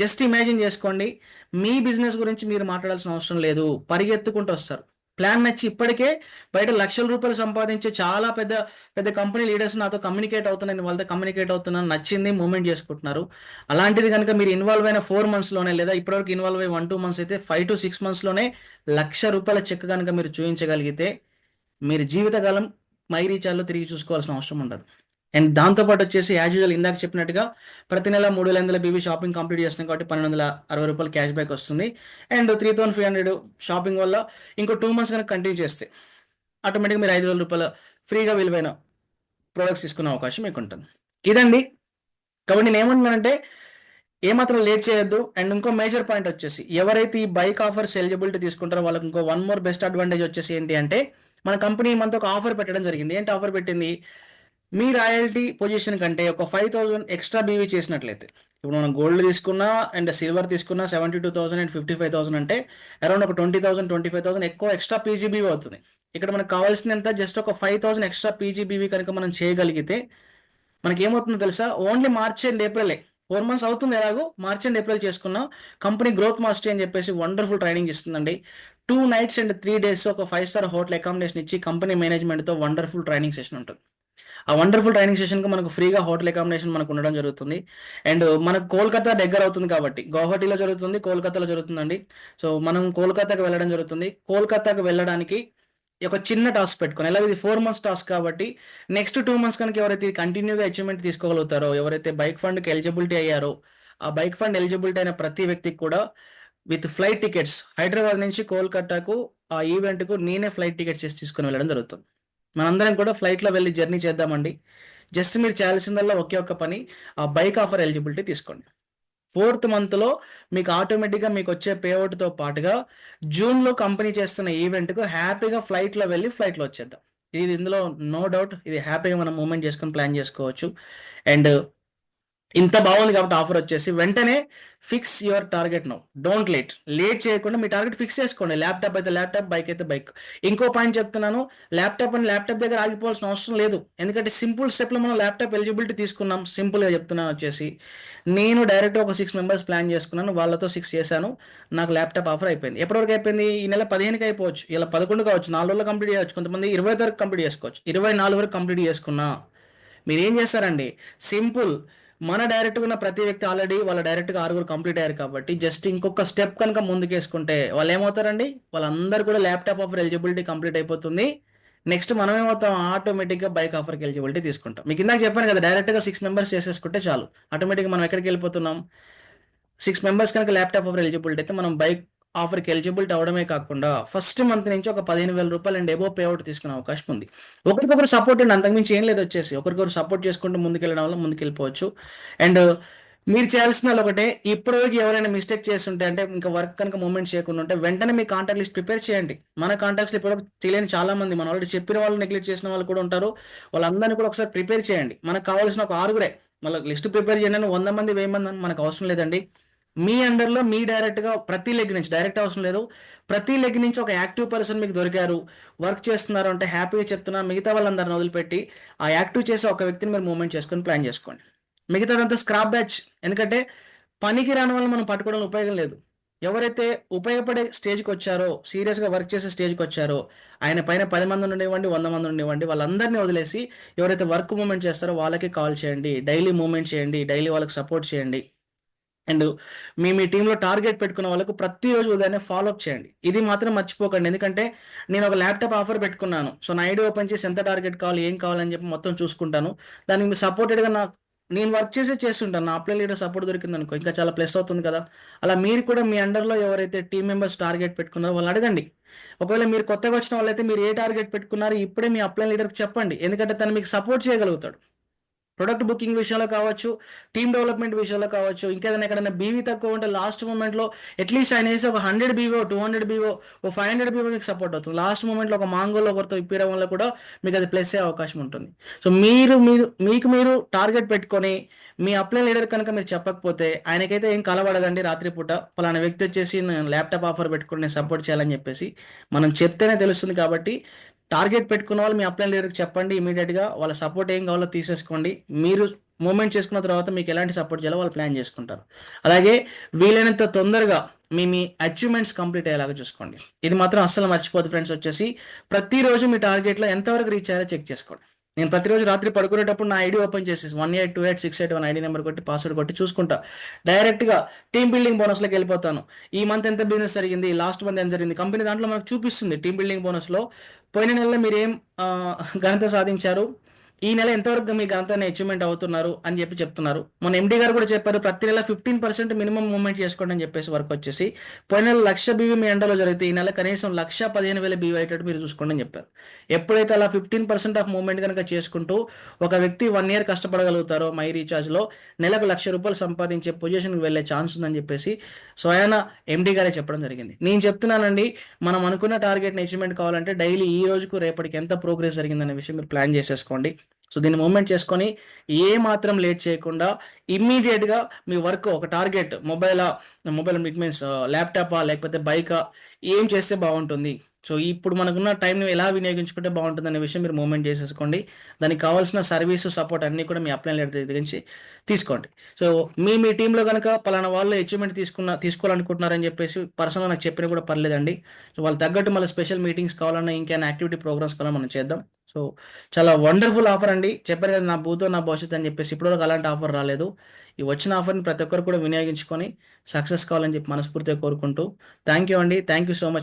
జస్ట్ ఇమాజిన్ చేసుకోండి, మీ బిజినెస్ గురించి మీరు మాట్లాడాల్సిన అవసరం లేదు, పరిగెత్తుకుంటూ వస్తారు. ప్లాన్ నచ్చి ఇప్పటికే బయట 1,00,000 రూపాయలు సంపాదించే చాలా పెద్ద పెద్ద కంపెనీ లీడర్స్ నాతో కమ్యూనికేట్ అవుతున్నాను, వాళ్ళతో కమ్యూనికేట్ అవుతున్నాను, నచ్చింది మూవ్మెంట్ చేసుకుంటున్నారు. అలాంటిది కనుక మీరు ఇన్వాల్వ్ అయిన 4 monthsలోనే, లేదా ఇప్పటివరకు ఇన్వాల్వ్ అయ్యి 1-2 months అయితే 5 to 6 monthsలోనే 1,00,000 రూపాయల చెక్ కనుక మీరు చూపించగలిగితే మీరు జీవితకాలం మై రీచార్జ్లో తిరిగి చూసుకోవాల్సిన అవసరం ఉండదు. అండ్ దాంతోపాటు వచ్చేసి యాజ్ యూజువల్ ఇందాక చెప్పినట్టుగా ప్రతి నెల 3,500 బీబీ షాపింగ్ కంప్లీట్ చేస్తున్నాం కాబట్టి 1,260 రూపాయలు క్యాష్ బ్యాక్ వస్తుంది. అండ్ 3,300 షాపింగ్ వల్ల ఇంకో 2 months కనుక కంటిన్యూ చేస్తే ఆటోమేటిక్గా మీరు 5,000 రూపాయల ఫ్రీగా విలువైన ప్రొడక్ట్స్ తీసుకునే అవకాశం మీకు ఉంటుంది. ఇదండి. కాబట్టి నేను ఏమంటున్నానంటే ఏమాత్రం లేట్ చేయొద్దు. అండ్ ఇంకో మేజర్ పాయింట్ వచ్చేసి ఎవరైతే ఈ బైక్ ఆఫర్స్ ఎలిజిబిలిటీ తీసుకుంటారో వాళ్ళకి ఇంకో 1 more బెస్ట్ అడ్వాంటేజ్ వచ్చేసి ఏంటి అంటే మన కంపెనీ ఈ మంత్ ఒక ఆఫర్ పెట్టడం జరిగింది. ఏంటి ఆఫర్ పెట్టింది? మీ రాయల్టీ పొజిషన్ కంటే ఒక 5,000 ఎక్స్ట్రా బీవీ చేసినట్లయితే, ఇప్పుడు మనం గోల్డ్ తీసుకున్నా అండ్ సిల్వర్ తీసుకున్నా 72,000 అండ్ 55,000 అంటే అరౌండ్ ఒక 20,000 25,000 ఎక్కువ ఎక్స్ట్రా పీజీబీవీ అవుతుంది. ఇక్కడ మనకు కావాల్సింది ఎంత? జస్ట్ ఒక 5,000 ఎక్స్ట్రా పీజీబీవీ కనుక మనం చేయగలిగితే మనకి ఏమవుతుందో తెలుసా? ఓన్లీ మార్చ్ అండ్ ఏప్రిలే, 4 months అవుతుంది ఎలాగో, మార్చ్ అండ్ ఏప్రిల్ చేసుకున్నాం. కంపెనీ గ్రోత్ మాస్టరీ అని చెప్పేసి వండర్ఫుల్ ట్రైనింగ్ ఇస్తుందండి. 2 nights and 3 days ఒక 5-star హోటల్ అకామిడేషన్ ఇచ్చి కంపెనీ మేనేజ్మెంట్తో వండర్ఫుల్ ట్రైనింగ్ సెషన్ ఉంటుంది. ఆ వండర్ఫుల్ ట్రైనింగ్ సెషన్కి మనకు ఫ్రీగా హోటల్ అకామిడేషన్ మనకు ఉండడం జరుగుతుంది. అండ్ మనకు కోల్కతా దగ్గర అవుతుంది కాబట్టి గౌహటిలో జరుగుతుంది, కోల్కతాలో జరుగుతుందండి. సో మనం కోల్కతాకి వెళ్ళడం జరుగుతుంది. కోల్కతాకి వెళ్ళడానికి ఒక చిన్న టాస్క్ పెట్టుకొని, ఎలాగో ఇది 4 months టాస్క్ కాబట్టి నెక్స్ట్ 2 months కనుక ఎవరైతే కంటిన్యూగా అచీవ్మెంట్ తీసుకోగలుగుతారో, ఎవరైతే బైక్ ఫండ్కి ఎలిజిబిలిటీ అయ్యారో, ఆ బైక్ ఫండ్ ఎలిజిబిలిటీ అయిన ప్రతి వ్యక్తికి కూడా విత్ ఫ్లైట్ టికెట్స్ హైదరాబాద్ నుంచి కోల్కతాకు ఆ ఈవెంట్కు నేనే ఫ్లైట్ టికెట్స్ చేసి తీసుకుని వెళ్ళడం జరుగుతుంది. మనందరం కూడా ఫ్లైట్లో వెళ్ళి జర్నీ చేద్దామండి. జస్ట్ మీరు చేయాల్సిందల్లా ఒకే ఒక్క పని, ఆ బైక్ ఆఫర్ ఎలిజిబిలిటీ తీసుకోండి. 4th monthలో మీకు ఆటోమేటిక్గా మీకు వచ్చే పేఅవుట్తో పాటుగా జూన్లో కంపెనీ చేస్తున్న ఈవెంట్కు హ్యాపీగా ఫ్లైట్లో వెళ్ళి ఫ్లైట్లో వచ్చేద్దాం. ఇది ఇందులో నో డౌట్, ఇది హ్యాపీగా మనం మూవ్మెంట్ చేసుకొని ప్లాన్ చేసుకోవచ్చు. అండ్ ఇంత బాగుంది కాబట్టి ఆఫర్ వచ్చేసి వెంటనే fix your target now. Don't late చేయకుండా మీ టార్గెట్ ఫిక్స్ చేసుకోండి. ల్యాప్టాప్ అయితే ల్యాప్టాప్, బైక్ అయితే బైక్. ఇంకో పాయింట్ చెప్తున్నాను, ల్యాప్టాప్ అని ల్యాప్టాప్ దగ్గర ఆగిపోవాల్సిన అవసరం లేదు. ఎందుకంటే సింపుల్ స్టెప్లో మనం ల్యాప్టాప్ ఎలిజిబిలిటీ తీసుకున్నాం. సింపుల్గా చెప్తున్నాను వచ్చేసి, నేను డైరెక్ట్ ఒక 6 మెంబర్స్ ప్లాన్ చేసుకున్నాను, వాళ్ళతో 6 చేశాను, నాకు ల్యాప్టాప్ ఆఫర్ అయిపోయింది. ఎప్పటివరకు అయిపోయింది? ఈ నెల 15కి అయిపోవచ్చు, ఇలా 11 కావచ్చు, 4 రోజులు కంప్లీట్ చేయవచ్చు, కొంతమంది 20 వరకు కంప్లీట్ చేసుకోవచ్చు. 24 వరకు కంప్లీట్ చేసుకున్నా మీరేం చేస్తారండి? సింపుల్. మన డైరెక్ట్గా ఉన్న ప్రతి వ్యక్తి ఆల్రెడీ వాళ్ళ డైరెక్ట్గా 6 కంప్లీట్ అయ్యారు కాబట్టి జస్ట్ ఇంకొక స్టెప్ కనుక ముందుకేసుకుంటే వాళ్ళు ఏమవుతారండి? వాళ్ళందరూ కూడా ల్యాప్టాప్ ఆఫర్ ఎలిజిబిలిటీ కంప్లీట్ అయిపోతుంది. నెక్స్ట్ మనం ఏమవుతాం? ఆటోమేటిక్గా బైక్ ఆఫర్కి ఎలిజిబిలిటీ తీసుకుంటాం. మీకు ఇందాక చెప్పాను కదా, డైరెక్ట్గా 6 మెంబర్స్ చేసేసుకుంటే చాలు. ఆటోమేటిక్గా మనం ఎక్కడికి వెళ్ళిపోతున్నాం? 6 మెంబర్స్ కనుక ల్యాప్టాప్ ఆఫర్ ఎలిజిబిలిటీ అయితే మనం బైక్ ఆఫర్కి ఎలిజిబిలిటీ అవడమే కాకుండా ఫస్ట్ మంత్ నుంచి ఒక 15,000 రూపాయలు అండ్ ఎబో పే అవుట్ తీసుకునే అవకాశం ఉంది. ఒకరికొకరు సపోర్ట్ అండి, అంతకుమించి ఏం లేదు. వచ్చేసి ఒకరికొకరు సపోర్ట్ చేసుకుంటూ ముందుకెళ్ళడం వల్ల ముందుకెళ్ళిపోవచ్చు. అండ్ మీరు చేయాల్సిన ఒకటే, ఇప్పటివరకు ఎవరైనా మిస్టేక్ చేస్తుంటే అంటే ఇంకా వర్క్ కనుక మూవ్మెంట్ చేయకుండా ఉంటే వెంటనే మీ కాంటాక్ట్ లిస్ట్ ప్రిపేర్ చేయండి. మన కాంటాక్ట్స్ ఇప్పటివరకు తెలియని చాలా మంది, మన ఆల్రెడీ చెప్పిన వాళ్ళు నెగ్లెక్ట్ చేసిన వాళ్ళు కూడా ఉంటారు. వాళ్ళందరినీ కూడా ఒకసారి ప్రిపేర్ చేయండి. మనకు కావాల్సిన ఒక 6 మళ్ళీ లిస్ట్ ప్రిపేర్ చేయండి. 100 మంది 1000 మంది అని మనకు అవసరం లేదండి. మీ అండర్లో మీ డైరెక్ట్గా ప్రతి లెగ్ నుంచి, డైరెక్ట్ అవసరం లేదు, ప్రతి లెగ్ నుంచి ఒక యాక్టివ్ పర్సన్ మీకు దొరికారు, వర్క్ చేస్తున్నారు అంటే హ్యాపీగా చెప్తున్నా. మిగతా వాళ్ళందరిని వదిలిపెట్టి ఆ యాక్టివ్ చేసే ఒక వ్యక్తిని మీరు మూవ్మెంట్ చేసుకొని ప్లాన్ చేసుకోండి. మిగతాదంతా స్క్రాప్ బ్యాచ్. ఎందుకంటే పనికి రాని వాళ్ళని మనం పట్టుకోవడం ఉపయోగం లేదు. ఎవరైతే ఉపయోగపడే స్టేజ్కి వచ్చారో, సీరియస్గా వర్క్ చేసే స్టేజ్కి వచ్చారో, ఆయన పైన 10 మంది ఉండేవ్వండి, 100 మంది ఉండేవ్వండి, వాళ్ళందరినీ వదిలేసి ఎవరైతే వర్క్ మూవ్మెంట్ చేస్తారో వాళ్ళకి కాల్ చేయండి, డైలీ మూవ్మెంట్ చేయండి, డైలీ వాళ్ళకి సపోర్ట్ చేయండి. అండ్ మీ టీంలో టార్గెట్ పెట్టుకున్న వాళ్ళకు ప్రతిరోజు ఉదయాన్నే ఫాలో అప్ చేయండి. ఇది మాత్రం మర్చిపోకండి. ఎందుకంటే నేను ఒక ల్యాప్టాప్ ఆఫర్ పెట్టుకున్నాను, సో నా ఐడి ఓపెన్ చేసి ఎంత టార్గెట్ కావాలి, ఏం కావాలని చెప్పి మొత్తం చూసుకుంటాను. దానికి మీరు సపోర్టెడ్గా నేను వర్క్ చేస్తుంటాను. నా అప్లై లీడర్ సపోర్ట్ దొరికింది అనుకో, ఇంకా చాలా ప్లస్ అవుతుంది కదా. అలా మీరు కూడా మీ అండర్లో ఎవరైతే టీం మెంబర్స్ టార్గెట్ పెట్టుకున్నారో వాళ్ళని అడగండి. ఒకవేళ మీరు కొత్తగా వచ్చిన వాళ్ళైతే మీరు ఏ టార్గెట్ పెట్టుకున్నారో ఇప్పుడే మీ అప్లై లీడర్కి చెప్పండి. ఎందుకంటే తను మీకు సపోర్ట్ చేయగలుగుతాడు. ప్రొడక్ట్ బుకింగ్ విషయంలో కావచ్చు, టీమ్ డెవలప్మెంట్ విషయంలో కావచ్చు, ఇంకేదైనా ఎక్కడైనా బీవీ తక్కువ ఉంటే లాస్ట్ మూమెంట్లో అట్లీస్ట్ ఆయన వేసి ఒక 100 బీవో, 200 బీవో, ఓ 500 బీవో మీకు సపోర్ట్ అవుతుంది. లాస్ట్ మూమెంట్లో ఒక మాంగోలో ఒకరితో ఇప్పించడం వల్ల కూడా మీకు అది ప్లస్ అయ్యే అవకాశం ఉంటుంది. సో మీకు మీరు టార్గెట్ పెట్టుకొని మీ అప్లై లీడర్ కనుక మీరు చెప్పకపోతే ఆయనకైతే ఏం కలబడదండి. రాత్రిపూట పలానా వ్యక్తి వచ్చేసి నేను ల్యాప్టాప్ ఆఫర్ పెట్టుకుని నేను సపోర్ట్ చేయాలని చెప్పేసి మనం చెప్తేనే తెలుస్తుంది. కాబట్టి టార్గెట్ పెట్టుకున్న వాళ్ళు మీ అప్లై లీడర్కి చెప్పండి. ఇమీడియట్గా వాళ్ళ సపోర్ట్ ఏం కావాలో తీసేసుకోండి. మీరు మూమెంట్ చేసుకున్న తర్వాత మీకు ఎలాంటి సపోర్ట్ చేయాలో వాళ్ళు ప్లాన్ చేసుకుంటారు. అలాగే వీలైనంత తొందరగా మీ అచీవ్మెంట్స్ కంప్లీట్ అయ్యేలాగా చూసుకోండి. ఇది మాత్రం అస్సలు మర్చిపోదు ఫ్రెండ్స్. వచ్చేసి ప్రతిరోజు మీ టార్గెట్లో ఎంతవరకు రీచ్ అయ్యారో చెక్ చేసుకోండి. నేను ప్రతిరోజు రాత్రి పడుకునేటప్పుడు నా ఐడి ఓపెన్ చేసేసి 1828 681 ఐడి నెంబర్ కొట్టి పాస్వర్డ్ కొట్టి చూసుకుంటా. డైరెక్ట్గా టీమ్ బిల్డింగ్ బోనస్లోకి వెళ్ళిపోతాను. ఈ మంత్ ఎంత బిజినెస్ జరిగింది, లాస్ట్ మంత్ ఎంత జరిగింది, కంపెనీ దాంట్లో మనకు చూపిస్తుంది. టీమ్ బిల్డింగ్ బోనస్లో పోయిన నెలలో మీరు ఏం ఘనత సాధించారు, ఈ నెల ఎంతవరకు మీ ఘనతని అచీవ్మెంట్ అవుతున్నారు అని చెప్పి చెప్తున్నారు. మన ఎండి గారు కూడా చెప్పారు, ప్రతి నెల 15% మినిమం మూవ్మెంట్ చేసుకోండి అని చెప్పేసి. వర్క్ వచ్చేసి పోయిన నెల 1,00,000 బీవీ మీ ఎండలో జరిగితే ఈ నెల కనీసం 1,15,000 బీవీ అయ్యేటట్టు మీరు చూసుకోండి అని చెప్పారు. ఎప్పుడైతే అలా 15% ఆఫ్ మూవ్మెంట్ కనుక చేసుకుంటూ ఒక వ్యక్తి 1 ఇయర్ కష్టపడగలుగుతారో మై రీఛార్జ్లో నెలకు 1,00,000 రూపాయలు సంపాదించే పొజిషన్కి వెళ్ళే ఛాన్స్ ఉందని చెప్పేసి స్వయాన ఎండి గారే చెప్పడం జరిగింది. నేను చెప్తున్నానండి, మనం అనుకున్న టార్గెట్ని అచీవ్మెంట్ కావాలంటే డైలీ ఈ రోజుకు రేపటికి ఎంత ప్రోగ్రెస్ జరిగిందనే విషయం మీరు ప్లాన్ చేసేసుకోండి. సో దీన్ని మూవ్మెంట్ చేసుకొని ఏ మాత్రం లేట్ చేయకుండా ఇమ్మీడియట్గా మీ వర్క్ ఒక టార్గెట్ మొబైల్ ఇట్ మీన్స్ ల్యాప్టాపా లేకపోతే బైకా, ఏం చేస్తే బాగుంటుంది, సో ఇప్పుడు మనకున్న టైంని ఎలా వినియోగించుకుంటే బాగుంటుంది అనే విషయం మీరు మూవ్మెంట్ చేసేసుకోండి. దానికి కావాల్సిన సర్వీసు సపోర్ట్ అన్నీ కూడా మీ అప్లై లెటర్ దగ్గర నుంచి తీసుకోండి. సో మీ టీంలో కనుక పలానా వాళ్ళు అచీవ్మెంట్ తీసుకోవాలనుకుంటున్నారని చెప్పేసి పర్సనల్గా నాకు చెప్పినా కూడా పర్లేదండి. సో వాళ్ళు తగ్గట్టు మళ్ళీ స్పెషల్ మీటింగ్స్ కావాలన్నా ఇంకేమైనా యాక్టివిటీ ప్రోగ్రామ్స్ కావాలన్నా మనం చేద్దాం. సో చాలా వండర్ఫుల్ ఆఫర్ అండి. చెప్పారు కదా, నా భూతో నా భవిష్యత్తు అని చెప్పేసి. ఇప్పటివరకు అలాంటి ఆఫర్ రాలేదు. ఈ వచ్చిన ఆఫర్ని ప్రతి ఒక్కరు కూడా వినియోగించుకొని సక్సెస్ కావాలని చెప్పి మనస్ఫూర్తిగా కోరుకుంటూ థ్యాంక్ యూ అండి. Thank you so much.